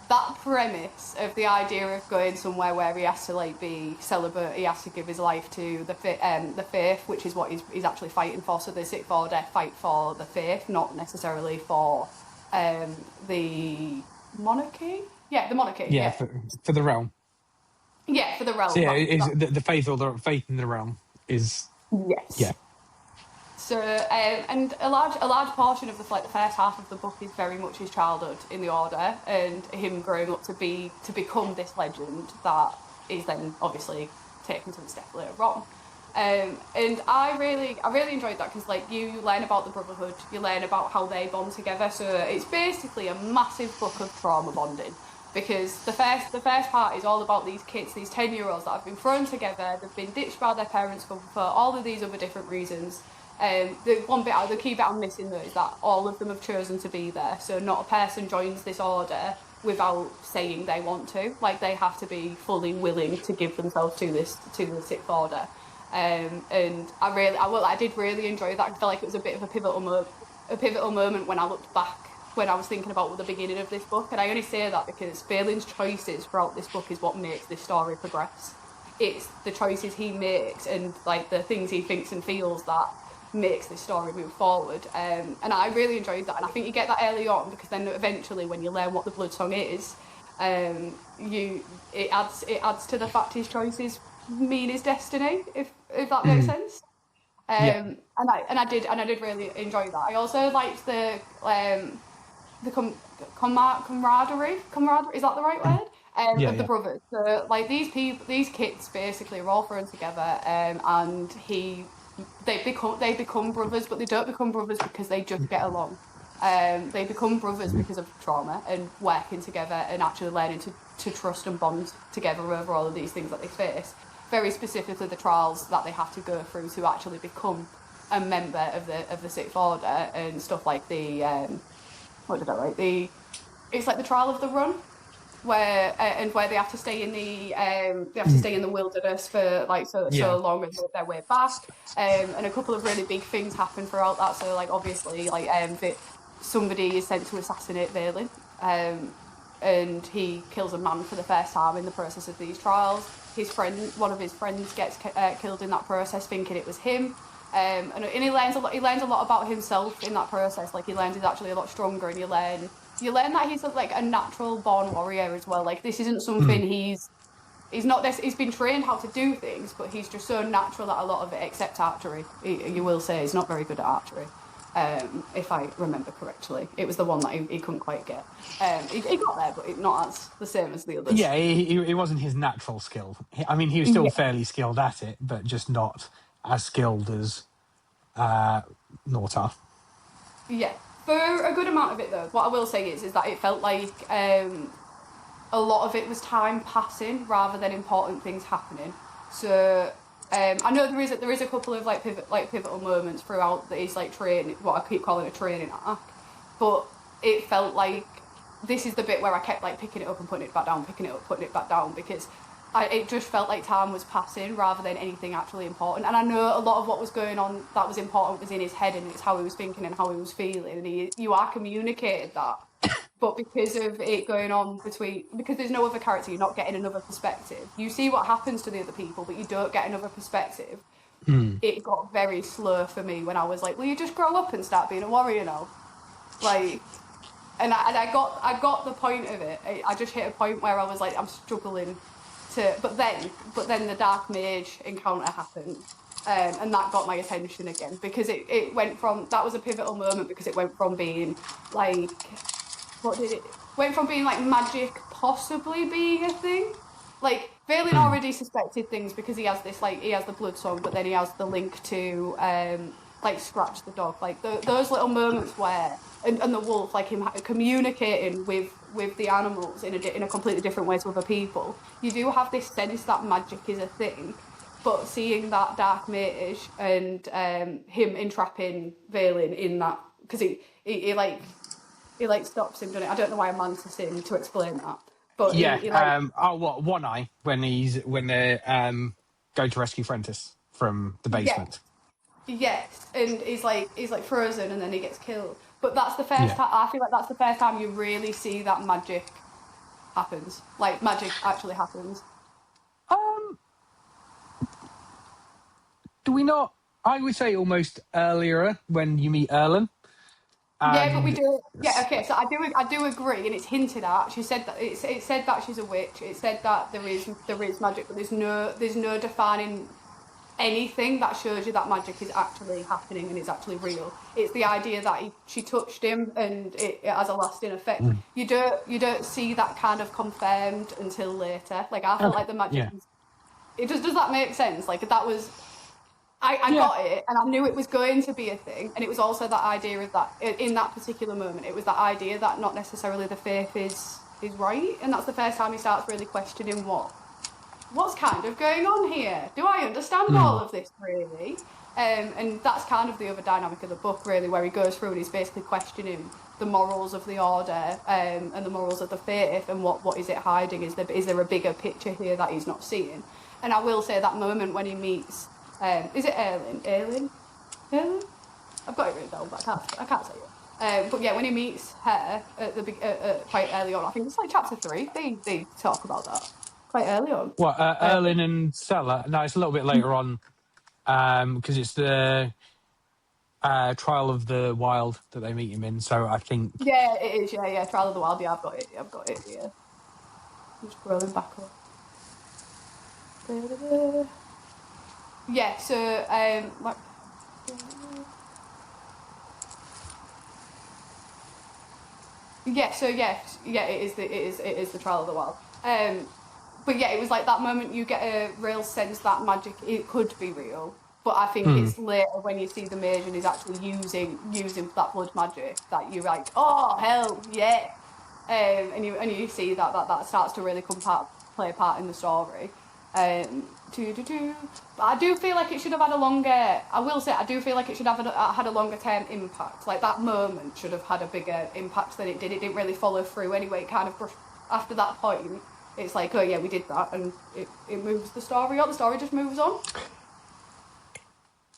that premise of the idea of going somewhere where he has to be celibate, he has to give his life to the faith, which is what he's actually fighting for. So the Sixth Order fight for the faith, not necessarily for the monarchy. Yeah, the monarchy. Yeah, for the realm. Yeah, for the realm. So yeah, the faith or the faith in the realm is. Yes. Yeah. So, and a large portion of the first half of the book is very much his childhood in the Order, and him growing up to become this legend that is then obviously taken to its death later on. And I really enjoyed that, because you learn about the Brotherhood, you learn about how they bond together. So it's basically a massive book of trauma bonding, because the first part is all about these kids, these 10-year-olds that have been thrown together. They've been ditched by their parents for all of these other different reasons. The key bit I'm missing though is that all of them have chosen to be there. So not a person joins this order without saying they want to. Like, they have to be fully willing to give themselves to the Sixth Order. And I did really enjoy that. I feel like it was a bit of a pivotal moment when I looked back, when I was thinking about the beginning of this book. And I only say that because Balin's choices throughout this book is what makes this story progress. It's the choices he makes and like the things he thinks and feels that makes this story move forward. And I really enjoyed that. And I think you get that early on, because then eventually when you learn what the Blood Song is, it adds to the fact his choices mean his destiny, if that makes sense. And I did really enjoy that. I also liked the camaraderie. Is that the right word? Of the brothers. So like these kids basically are all thrown together, and they become brothers, but they don't become brothers because they just get along. They become brothers because of trauma and working together and actually learning to trust and bond together over all of these things that they face. Very specifically, the trials that they have to go through to actually become a member of the Sixth Order, and stuff like the what did I write? It's like the trial of the Run, where they have to stay in the wilderness for like so long and work their way back. And a couple of really big things happen throughout that. So like obviously like somebody is sent to assassinate Valen, and he kills a man for the first time in the process of these trials. One of his friends gets killed in that process, thinking it was him. And he learns a lot. He learns a lot about himself in that process. Like he learns he's actually a lot stronger, and you learn that he's like a natural born warrior as well. Like this isn't something he's not this. He's been trained how to do things, but he's just so natural at a lot of it, except archery. You will say he's not very good at archery. If I remember correctly, it was the one that he couldn't quite get. He got there, but not as the same as the others. Yeah, it wasn't his natural skill. I mean, he was still fairly skilled at it, but just not as skilled as Nortar. Yeah, for a good amount of it though. What I will say is that it felt like a lot of it was time passing rather than important things happening. So I know there is a couple of pivotal moments throughout that is like training, what I keep calling a training arc, but it felt like this is the bit where I kept like picking it up and putting it back down, putting it back down, because it just felt like time was passing rather than anything actually important. And I know a lot of what was going on that was important was in his head, and it's how he was thinking and how he was feeling, and you are communicated that. But because of it going on because there's no other character, you're not getting another perspective. You see what happens to the other people, but you don't get another perspective. It got very slow for me when I was like, will you just grow up and start being a warrior now? Like, and I got the point of it. I just hit a point where I was like, I'm struggling to, but then the Dark Mage encounter happened. And that got my attention again, because it went from, that was a pivotal moment, because it went from being like, went from being like magic possibly being a thing. Like Valen already suspected things because he has the Blood Song, but then he has the link to like Scratch the dog, like those little moments where and the wolf, like him communicating with the animals in a completely different way to other people. You do have this sense that magic is a thing, but seeing that Dark Mage and him entrapping Valen in that, because he stops him, doesn't it? I don't know why I'm mantising to explain that, but One Eye when they go to rescue Frentis from the basement. Yes, and he's like frozen, and then he gets killed. But that's the first time. I feel like that's the first time you really see that magic happens. Like magic actually happens. Do we not? I would say almost earlier when you meet Erlen. Yeah, but we do. Yeah, okay. So I do agree, and it's hinted at. She said that it said that she's a witch. It said that there is magic, but there's no defining anything that shows you that magic is actually happening and is actually real. It's the idea that she touched him and it has a lasting effect. You don't see that kind of confirmed until later. Like I felt like the magic. Yeah. Does that make sense? Like that was. I got it, and I knew it was going to be a thing, and it was also that idea of that in that particular moment. It was that idea that not necessarily the faith is right, and that's the first time he starts really questioning what's kind of going on here. Do I understand all of this really? And that's kind of the other dynamic of the book, really, where he goes through and he's basically questioning the morals of the order and the morals of the faith, and what is it hiding? Is there a bigger picture here that he's not seeing? And I will say that moment when he meets, is it Erlin? I've got it written down, but I can't say it. But yeah, when he meets her at quite early on, I think it's like chapter 3. They talk about that quite early on. What, Erlin and Stella? No, it's a little bit later on, because it's the Trial of the Wild that they meet him in. So I think... Yeah, it is. Yeah. Trial of the Wild. Yeah, I've got it here. I'm just scrolling back up. Yeah. So like. It is the Trial of the Wild. But yeah, it was like that moment you get a real sense that magic it could be real. But I think it's later when you see the mage and he's actually using that blood magic that you're like, oh hell yeah, and you see that starts to really play a part in the story. But I do feel like it should have had a longer. I will say I do feel like it should have had a longer term impact. Like that moment should have had a bigger impact than it did. It didn't really follow through anyway. It kind of brushed after that point. It's like, oh yeah, we did that, and it moves the story on. The story just moves on.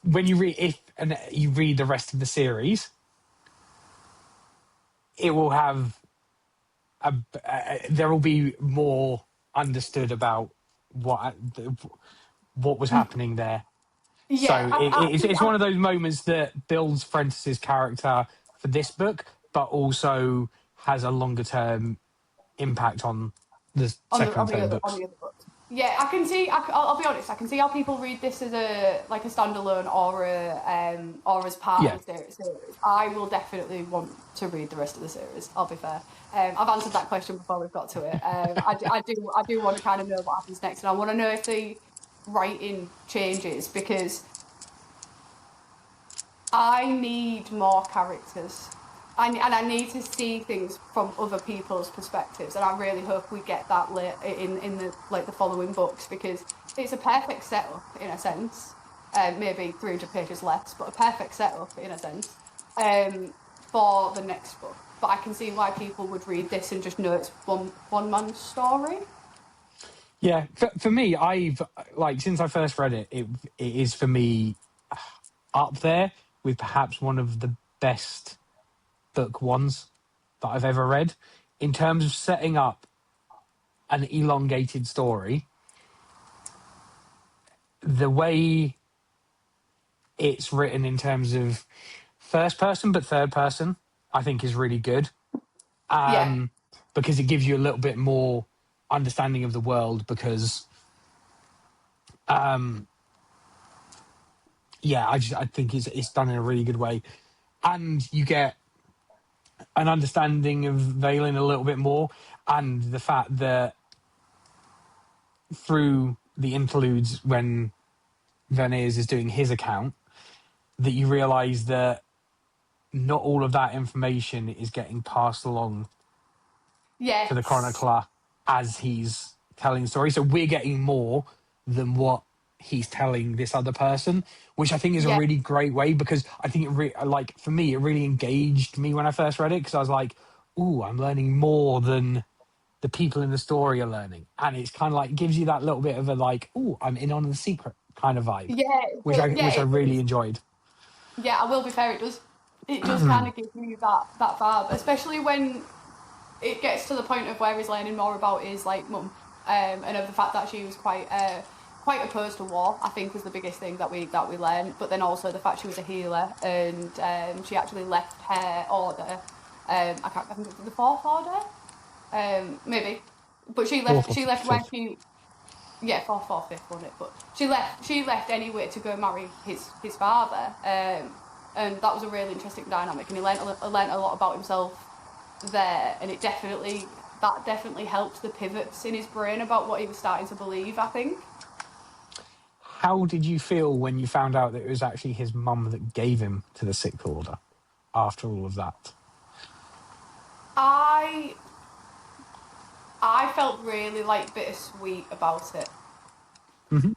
When you read the rest of the series, it will have there will be more understood about what was happening there. Yeah, So it's one of those moments that builds Prentice's character for this book, but also has a longer term impact on the second and third books. On the other books. Yeah, I can see. I'll be honest. I can see how people read this as a standalone or as part of the series. I will definitely want to read the rest of the series. I'll be fair. I've answered that question before we've got to it. I do want to kind of know what happens next, and I want to know if the writing changes because I need more characters. And I need to see things from other people's perspectives, and I really hope we get that in the following books because it's a perfect setup in a sense. Maybe 300 pages less, but a perfect setup in a sense for the next book. But I can see why people would read this and just know it's one man's story. Yeah, for me, I've since I first read it, it is for me up there with perhaps one of the best book ones that I've ever read in terms of setting up an elongated story. The way it's written in terms of first person but third person, I think is really good. Because it gives you a little bit more understanding of the world because I think it's done in a really good way, and you get an understanding of Valen a little bit more, and the fact that through the interludes when Verniers is doing his account, that you realise that not all of that information is getting passed along to the chronicler as he's telling the story. So we're getting more than what he's telling this other person, which I think is a really great way because I think for me, it really engaged me when I first read it because I was like, ooh, I'm learning more than the people in the story are learning. And it's kind of like gives you that little bit of a like, ooh, I'm in on the secret kind of vibe. Which I really enjoyed. Yeah, I will be fair, it does kind of give you that vibe, especially when it gets to the point of where he's learning more about his like mum, and of the fact that she was quite opposed to war. I think was the biggest thing that we learned. But then also the fact she was a healer and she actually left her order. I can't remember the fourth order, maybe, but she left where she. Yeah, fourth, fifth, wasn't it? But she left anyway to go marry his father, and that was a really interesting dynamic. And he learnt a lot about himself there, and it definitely helped the pivots in his brain about what he was starting to believe, I think. How did you feel when you found out that it was actually his mum that gave him to the Sixth Order after all of that? I felt really like bittersweet about it. Mm-hmm.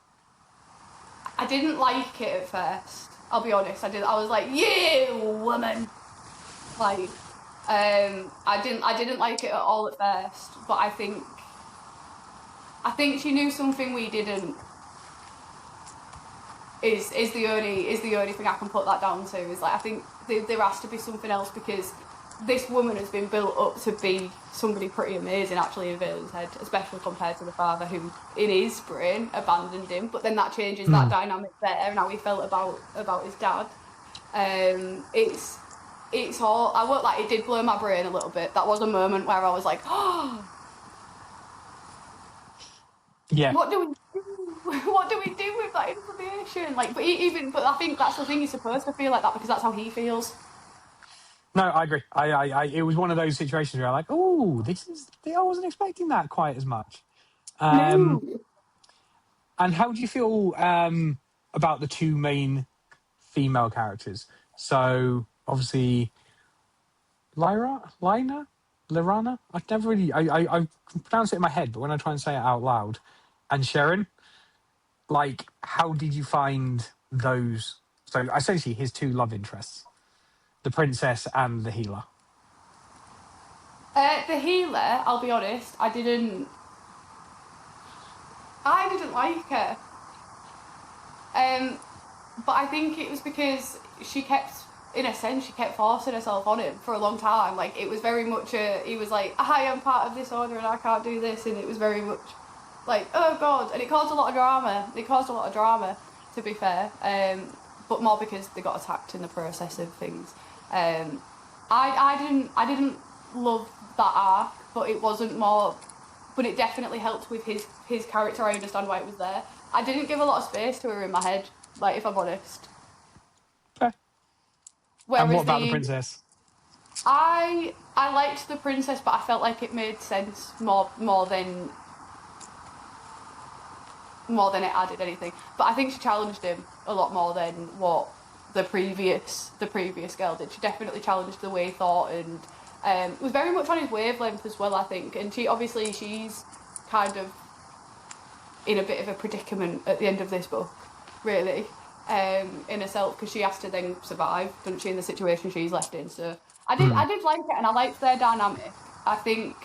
I didn't like it at first. I'll be honest. I was like, "You woman!" Like, I didn't like it at all at first, but I think she knew something we didn't. Is the only thing I can put that down to. Is like, I think there has to be something else, because this woman has been built up to be somebody pretty amazing actually in Valen's head, especially compared to the father, who in his brain abandoned him. But then that changes that dynamic there and how he felt about his dad. It's all, I won't like, it did blow my brain a little bit. That was a moment where I was like, oh, Yeah. what do we do? What do we do with that information? Like, but I think that's the thing, he's supposed to feel like that because that's how he feels. No, I agree. It was one of those situations where I'm like, oh, I wasn't expecting that quite as much. No. And how do you feel about the two main female characters? So obviously, Lirana. I never really, I pronounce it in my head, but when I try and say it out loud, and Sharon. Like, how did you find those? So essentially, his two love interests, the princess and the healer. The healer, I'll be honest, I didn't like her. But I think it was because she kept forcing herself on him for a long time. Like, it was very much he was like, I am part of this order and I can't do this, and it was very much like, oh god, and it caused a lot of drama. To be fair, but more because they got attacked in the process of things. I didn't love that arc, but it wasn't more. But it definitely helped with his character. I understand why it was there. I didn't give a lot of space to her in my head, like, if I'm honest. Okay. Whereas and what about the princess? I liked the princess, but I felt like it made sense more than it added anything. But I think she challenged him a lot more than what the previous girl did. She definitely challenged the way he thought, and was very much on his wavelength as well, I think. And she's kind of in a bit of a predicament at the end of this book, really, in herself, because she has to then survive, doesn't she, in the situation she's left in. So I did like it, and I liked their dynamic. I think,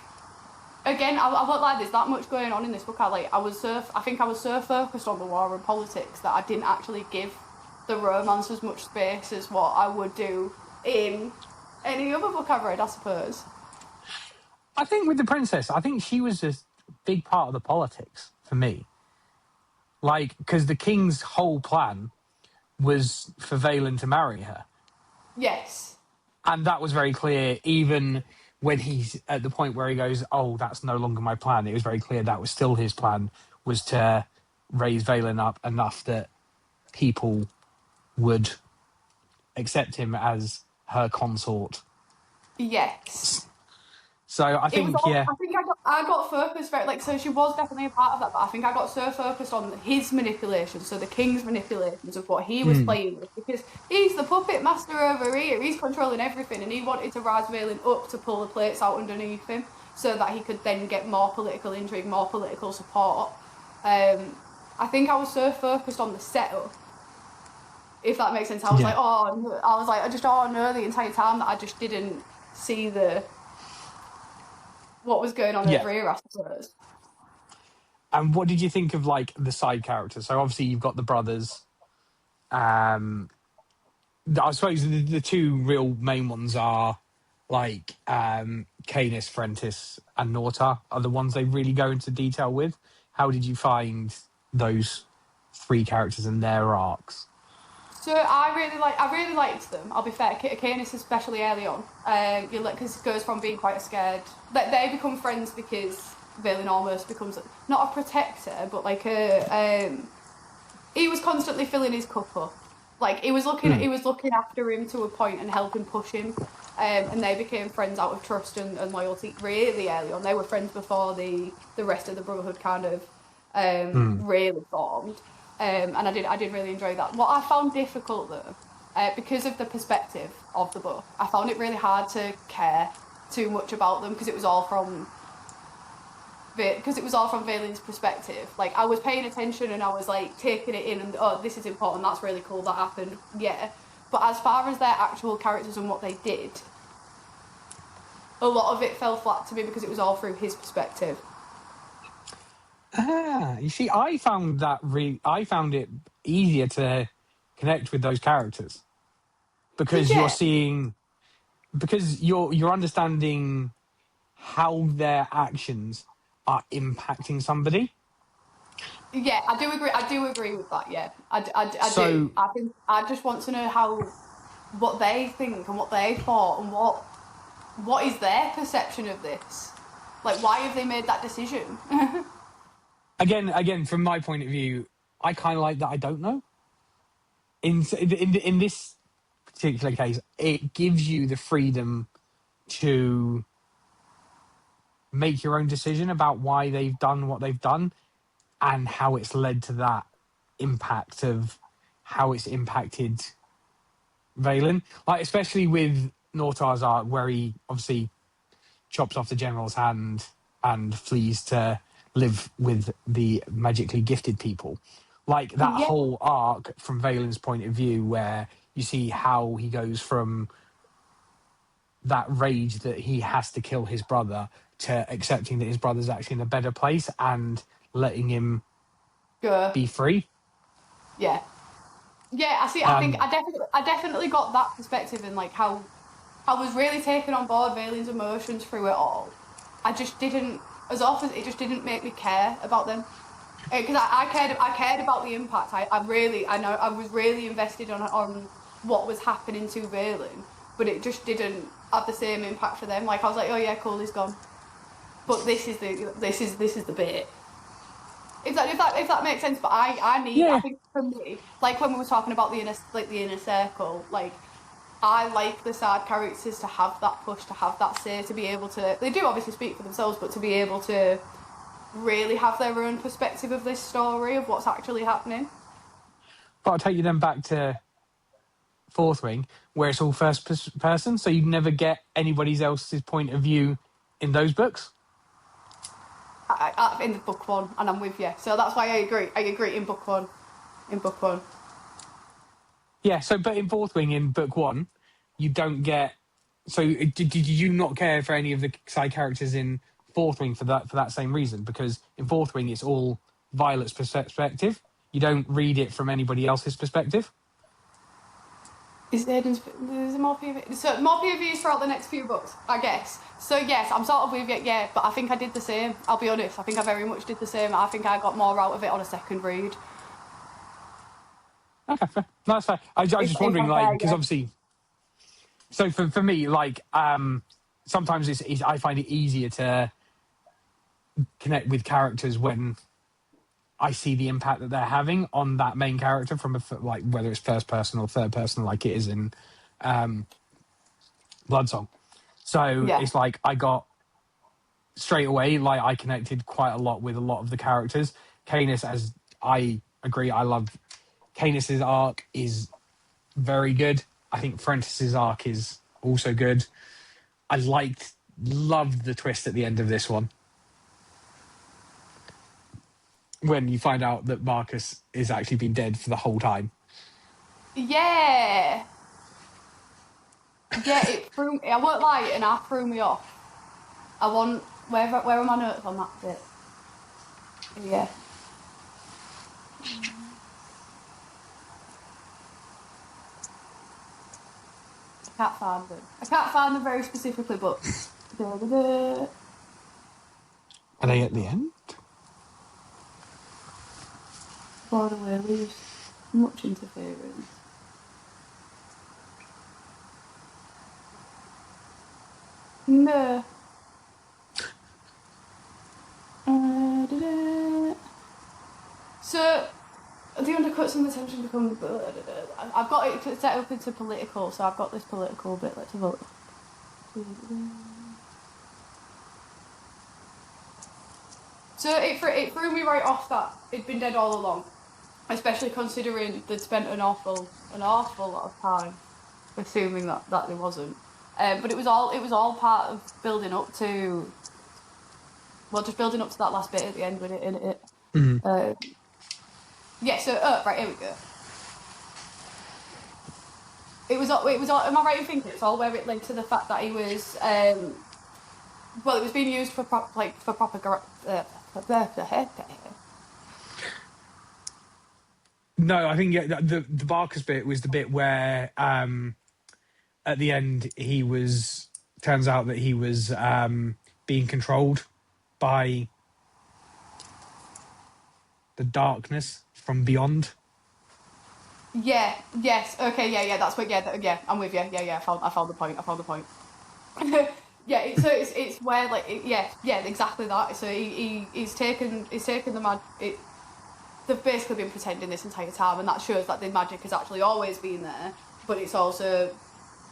again, I won't lie, there's that much going on in this book. I think I was so focused on the war and politics that I didn't actually give the romance as much space as what I would do in any other book I've read, I suppose. I think with the princess, I think she was a big part of the politics for me. Like, because the king's whole plan was for Valen to marry her. Yes. And that was very clear, even when he's at the point where he goes, oh, that's no longer my plan. It was very clear that was still his plan, was to raise Valen up enough that people would accept him as her consort. Yes. So I think, yeah. I think I got focused very, like, so she was definitely a part of that, but I think I got so focused on his manipulations, so the king's manipulations of what he was playing with, because he's the puppet master over here, he's controlling everything, and he wanted to rise Valen up to pull the plates out underneath him, so that he could then get more political intrigue, more political support. I think I was so focused on the setup, if that makes sense. I was like, I just know the entire time that I just didn't see what was going on over here, I suppose. And what did you think of, like, the side characters? So obviously you've got the brothers. I suppose the two real main ones are, like, Canis, Frentis, and Norta are the ones they really go into detail with. How did you find those three characters and their arcs? So I really liked them. I'll be fair, Canis especially early on. Because it goes from being quite scared. They become friends because Valen almost becomes not a protector, but like he was constantly filling his cup up. Like, he was looking after him to a point and helping push him. And they became friends out of trust and loyalty really early on. They were friends before the rest of the Brotherhood kind of really formed. And I did really enjoy that. What I found difficult, though, because of the perspective of the book, I found it really hard to care too much about them, because it was all from Valen's perspective. Like, I was paying attention and I was like taking it in, and this is important, that's really cool, that happened, yeah. But as far as their actual characters and what they did, a lot of it fell flat to me because it was all through his perspective. You see, I found it easier to connect with those characters because Yeah. you're understanding how their actions are impacting somebody. Yeah, I do agree. I do agree with that. Yeah, I do. So I think I just want to know what they think and what they thought and what is their perception of this. Like, why have they made that decision? again, from my point of view, I kind of like that. I don't know. In this particular case, it gives you the freedom to make your own decision about why they've done what they've done and how it's led to that impact of how it's impacted Valen. Like, especially with Nortar's arc, where he obviously chops off the general's hand and flees to live with the magically gifted people. Like, that Yeah, whole arc from Valen's point of view, where you see how he goes from that rage that he has to kill his brother to accepting that his brother's actually in a better place and letting him go. be free. Yeah, yeah. I see. I definitely got that perspective and like how I was really taken on board Valen's emotions through it all. I just didn't, as often, it just didn't make me care about them. Because I cared about the impact. I know, I was really invested on what was happening to Valen, but it just didn't have the same impact for them. Like, I was like, oh yeah, cool, he's gone. But this is the bit. If that makes sense. But I think for me, like when we were talking about the inner circle, like I like the side characters to have that push, to have that say, to be able to. They do obviously speak for themselves, but to be able to really have their own perspective of this story, of what's actually happening. But I'll take you then back to Fourth Wing, where it's all first person, so you never get anybody else's point of view in those books. In the book one, and I'm with you. So that's why I agree. I agree in book one. In book one. Yeah, so but in Fourth Wing, in book one, you don't get. So did you not care for any of the side characters in Fourth Wing for that same reason? Because in Fourth Wing, it's all Violet's perspective. You don't read it from anybody else's perspective. Is there's more POV? So more POVs throughout the next few books, I guess. So yes, I'm sort of with you, yeah, but I think I did the same. I'll be honest, I think I very much did the same. I think I got more out of it on a second read. Okay, fair. No, that's fair. I was just wondering, like, because obviously, so for me, like, sometimes I find it easier to connect with characters when I see the impact that they're having on that main character from like whether it's first person or third person, like it is in Bloodsong. So it's like I got straight away, like I connected quite a lot with a lot of the characters. Canis, as I agree, I love Canis's arc is very good. I think Frentis's arc is also good. I loved the twist at the end of this one. When you find out that Marcus is actually been dead for the whole time. Yeah. Yeah, I won't lie, and that threw me off. Where are my notes on that bit? Yeah. I can't find them. I can't find them very specifically, but Are they at the end? Border away leaves much interference. No. So the undercuts and the tension become. I've got it set up into political, so I've got this political bit. Let's have a look. So it threw me right off that it'd been dead all along, especially considering they'd spent an awful lot of time assuming that it wasn't. But it was all part of building up to. Well, just building up to that last bit at the end with it in it. Mm-hmm. Yeah. So right, here we go. It was all. Am I right in thinking it's all where it led to the fact that he was Well, it was being used for propaganda. No, I think the Barker's bit was the bit where at the end turns out that he was being controlled by the darkness from beyond. Yeah. Yes. Okay. Yeah. Yeah. That's what. Yeah. Yeah. I'm with you. Yeah. Yeah. I found the point. Yeah. It's where yeah. Exactly that. So he's taken the magic. They've basically been pretending this entire time, and that shows that the magic has actually always been there. But it's also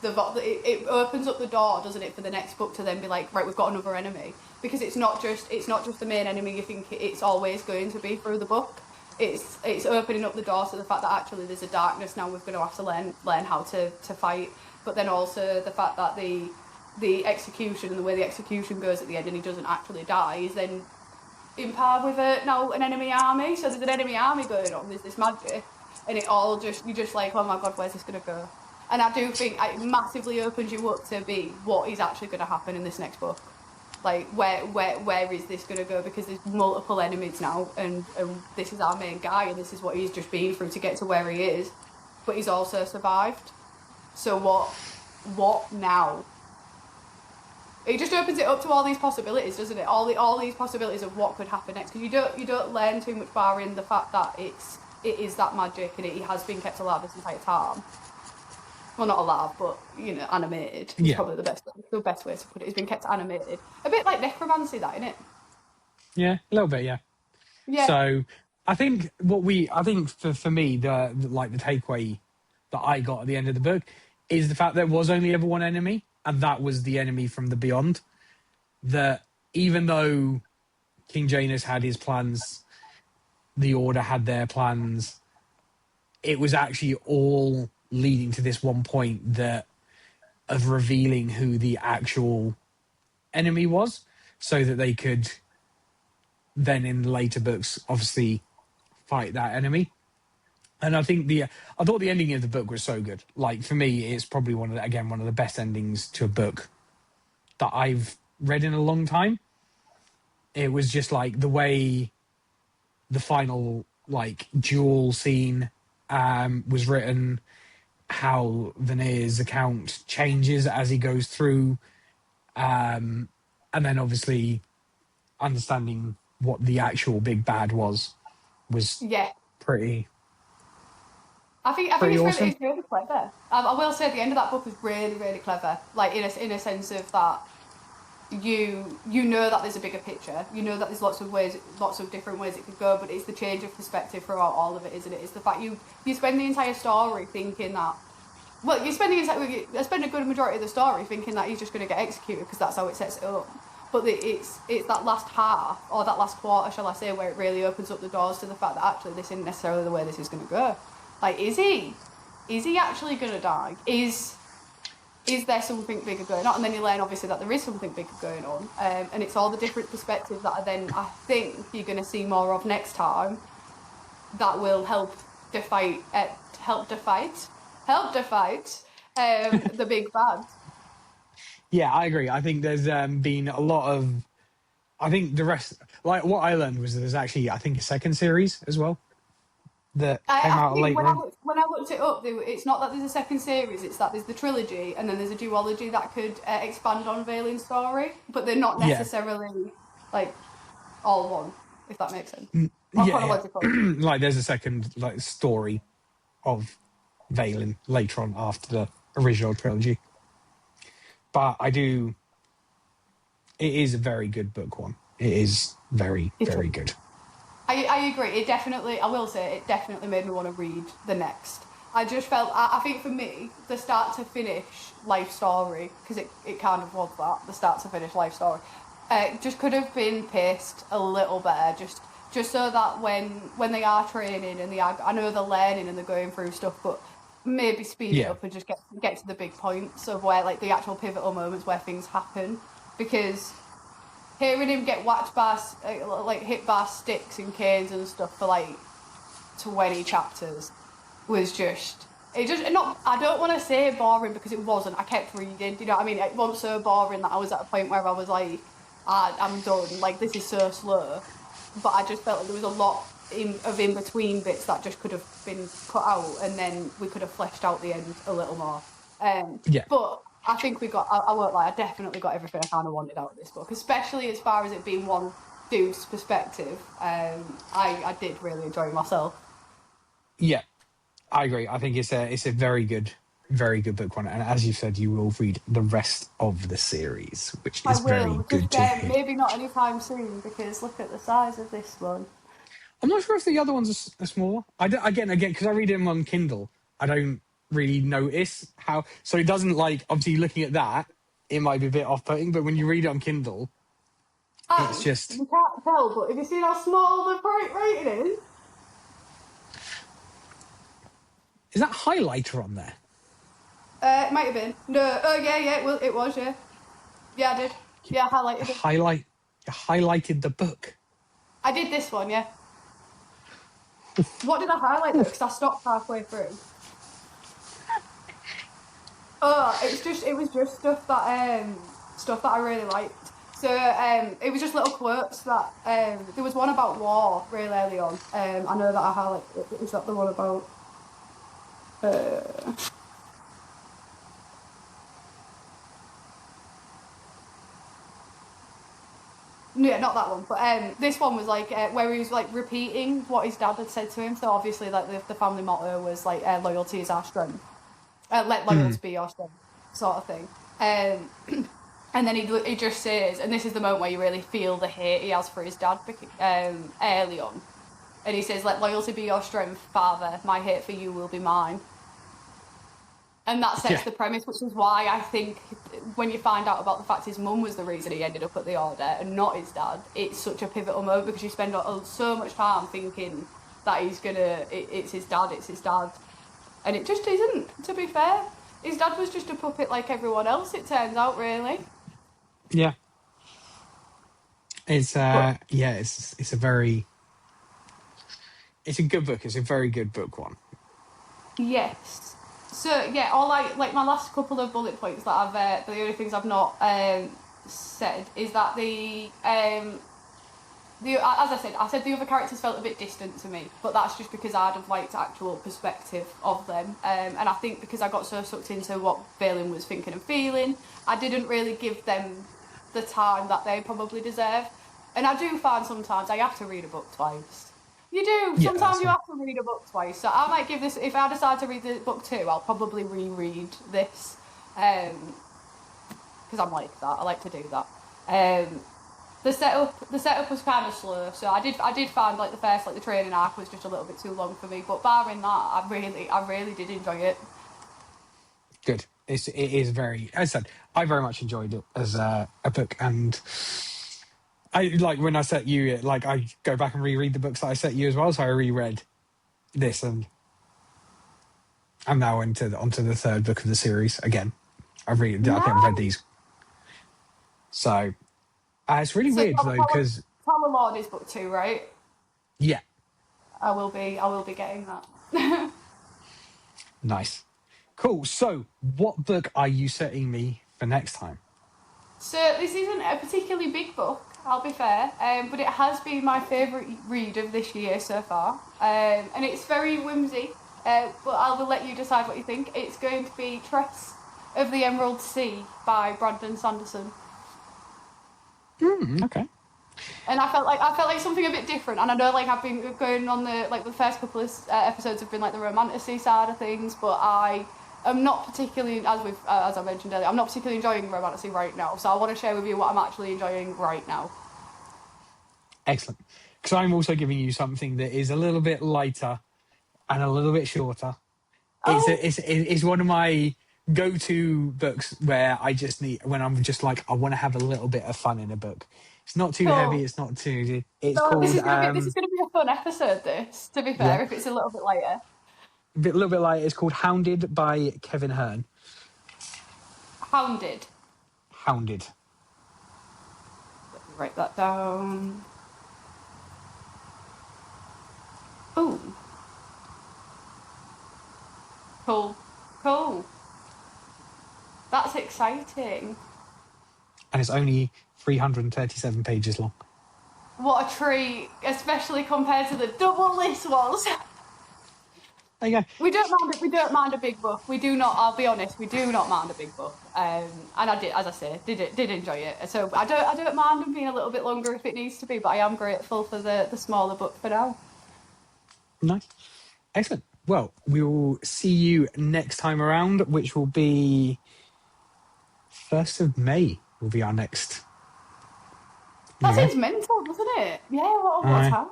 it opens up the door, doesn't it, for the next book to then be like, right, we've got another enemy, because it's not just the main enemy you think it's always going to be through the book. It's opening up the door to the fact that actually there's a darkness now. We're going to have to learn how to fight, but then also the fact that the execution and the way the execution goes at the end, and he doesn't actually die, is then in par with an enemy army. So there's an enemy army going on. There's this magic, and it all you're just like, oh my god, where's this going to go? And I do think it massively opens you up to be what is actually going to happen in this next book. Like, where is this going to go? Because there's multiple enemies now, and this is our main guy, and this is what he's just been through to get to where he is. But he's also survived. So what now? It just opens it up to all these possibilities, doesn't it? All these possibilities of what could happen next. Because you don't learn too much, barring the fact that it is that magic, and it has been kept alive this entire time. Well, not alive, but animated. It's probably the best way to put it. It's been kept animated, a bit like necromancy, that, isn't it? Yeah, a little bit, yeah. Yeah. So I think for me, the takeaway that I got at the end of the book is the fact there was only ever one enemy, and that was the enemy from the beyond. That even though King Janus had his plans, the Order had their plans, it was actually all leading to this one point of revealing who the actual enemy was, so that they could then in the later books obviously fight that enemy. And I thought the ending of the book was so good. Like, for me, it's probably one of the best endings to a book that I've read in a long time. It was just like the way the final duel scene was written, how Vanir's account changes as he goes through, and then obviously understanding what the actual big bad was pretty. I think awesome. It's really clever. I will say the end of that book was really, really clever. Like, in a sense of that, you know that there's a bigger picture. You know that there's lots of different ways it could go, but it's the change of perspective throughout all of it, isn't it? It's the fact you spend the entire story thinking that. Well, you spend a good majority of the story thinking that he's just going to get executed, because that's how it sets it up. But it's that last half, or that last quarter, shall I say, where it really opens up the doors to the fact that actually this isn't necessarily the way this is going to go. Like, is he actually going to die? Is there something bigger going on? And then you learn, obviously, that there is something bigger going on. And it's all the different perspectives that I think you're going to see more of next time, that will help defeat the big bad. Yeah, I agree. I think there's been a lot of. I think the rest, like what I learned was there's actually, I think, a second series as well that came out later on. When I looked it up, it's not that there's a second series, it's that there's the trilogy, and then there's a duology that could expand on Valen's story, but they're not necessarily like all one, if that makes sense. Yeah. Like, there's a second story of Valen later on after the original trilogy. But it is a very good book one. It is very, very good. I agree. I will say, it definitely made me want to read the next. I just felt, I think for me, the start to finish life story, because it kind of was that, the start to finish life story, just could have been paced a little better, just so that when they are training and I know they're learning and they're going through stuff, but maybe speed it up and just get to the big points of where, like, the actual pivotal moments where things happen. Because hearing him get whacked by, hit by sticks and canes and stuff for 20 chapters was just not. I don't want to say boring, because it wasn't. I kept reading. You know what I mean? It wasn't so boring that I was at a point where I was like, I'm done. Like, this is so slow. But I just felt like there was a lot of in between bits that just could have been cut out, and then we could have fleshed out the end a little more. Yeah. But I think we got. I won't lie. I definitely got everything I kind of wanted out of this book, especially as far as it being one dude's perspective. I did really enjoy myself. Yeah, I agree. I think it's a very good book one. And as you said, you will read the rest of the series, which I is very will, just good to hear. maybe not anytime soon because look at the size of this one. I'm not sure if the other ones are smaller. Again, because I read them on Kindle, I don't really notice how. So it doesn't like obviously looking at that, it might be a bit off-putting, but when you read it on Kindle, it's And just you can't tell, but have you seen how small the bright rating is? is that highlighter on there? It might have been. No, oh yeah, it was, yeah. Yeah, I did. Yeah, I highlighted it. You highlighted the book. I did this one, yeah. What did I highlight though? Because I stopped halfway through. Oh, it was just stuff that I really liked. So it was just little quotes that there was one about war really early on. I know that I highlighted. Is that the one about? Uh, No, yeah, not that one, but this one was like where he was like repeating what his dad had said to him. So obviously, like the family motto was like loyalty is our strength. Let loyalty be your strength, sort of thing. And then he just says, and this is the moment where you really feel the hate he has for his dad early on. And he says, "Let loyalty be your strength, father. My hate for you will be mine." And that sets Yeah, the premise, which is why I think when you find out about the fact his mum was the reason he ended up at the order and not his dad, it's such a pivotal moment because you spend so much time thinking that it's his dad. And it just isn't, to be fair. His dad was just a puppet like everyone else, it turns out, really. yeah. But It's a very it's a good book. It's a very good book one. yes. So yeah, all like my last couple of bullet points that the only things I've not said is that as I said the other characters felt a bit distant to me, but that's just because I'd have liked actual perspective of them. And I think because I got so sucked into what Balin was thinking and feeling, I didn't really give them the time that they probably deserve. And I do find sometimes I have to read a book twice. You do. Yeah, Sometimes that's you fine. have to read a book twice. So I might give this. If I decide to read the book two, I'll probably reread this, because I'm like that. I like to do that. The setup was kind of slow, so I did find like the first like the training arc was just a little bit too long for me. But barring that, I really did enjoy it. Good. It is very, as I said, I very much enjoyed it as a book, and I like when I set you like I go back and reread the books that I set you as well. So I reread this, and I'm now onto the third book of the series again. I think I've read Nice. these, so it's really So weird though because Tower Lord is book two, right? yeah, I will be getting that. nice, cool. So what book are you setting me for next time? So this isn't a particularly big book, I'll be fair, but it has been my favourite read of this year so far, and it's very whimsy. But I will let you decide what you think. It's going to be Tress of the Emerald Sea by Brandon Sanderson. Okay. And I felt like something a bit different. And I know like I've been going on the first couple of episodes have been like the romanticy side of things, but I am not particularly as I mentioned earlier, I'm not particularly enjoying romanticy right now. So I want to share with you what I'm actually enjoying right now. Excellent. Because I'm also giving you something that is a little bit lighter and a little bit shorter. Oh, It's one of my go-to books where I just need when I'm just like I want to have a little bit of fun in a book. It's not too heavy. cool. It's not too. It's So this called is gonna be a fun episode. This, to be yeah, fair, if it's a little bit later. a little bit like it's called Hounded by Kevin Hearn. Hounded. Hounded. Let me write that down. Oh, cool, cool. That's exciting. And it's only 337 pages long. What a treat, especially compared to the double this was. There you go. We don't mind a big book. We do not. I'll be honest. We do not mind a big book. And I did, as I say, did enjoy it. So I don't mind them being a little bit longer if it needs to be. But I am grateful for the smaller book for now. Nice. Excellent. Well, we will see you next time around, which will be 1st of May. Will be our next. That seems mental, doesn't it? Yeah. What a time.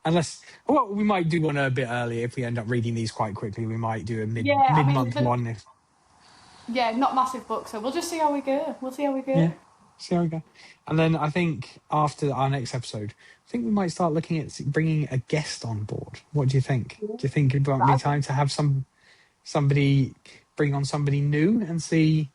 Unless, well, we might do one a bit earlier if we end up reading these quite quickly. We might do a Yeah, mid-month one. Yeah, not massive book, so we'll just see how we go. Yeah, see how we go. And then I think after our next episode, I think we might start looking at bringing a guest on board. What do you think? Do you think it might be time to have somebody bring on somebody new and see?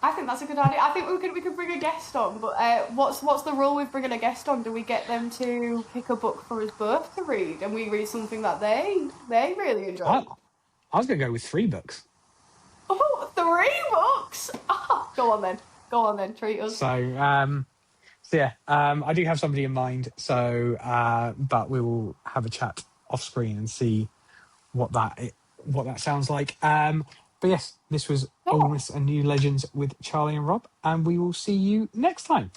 I think that's a good idea. I think we could bring a guest on, but what's the rule with bringing a guest on? Do we get them to pick a book for us both to read, and we read something that they really enjoy? I was going to go with 3 books. Oh, 3 books! Oh, go on then, treat us. So yeah, I do have somebody in mind. So, but we will have a chat off screen and see what that sounds like. But yes, this was Old Myths and New Legends with Charlie and Rob, and we will see you next time.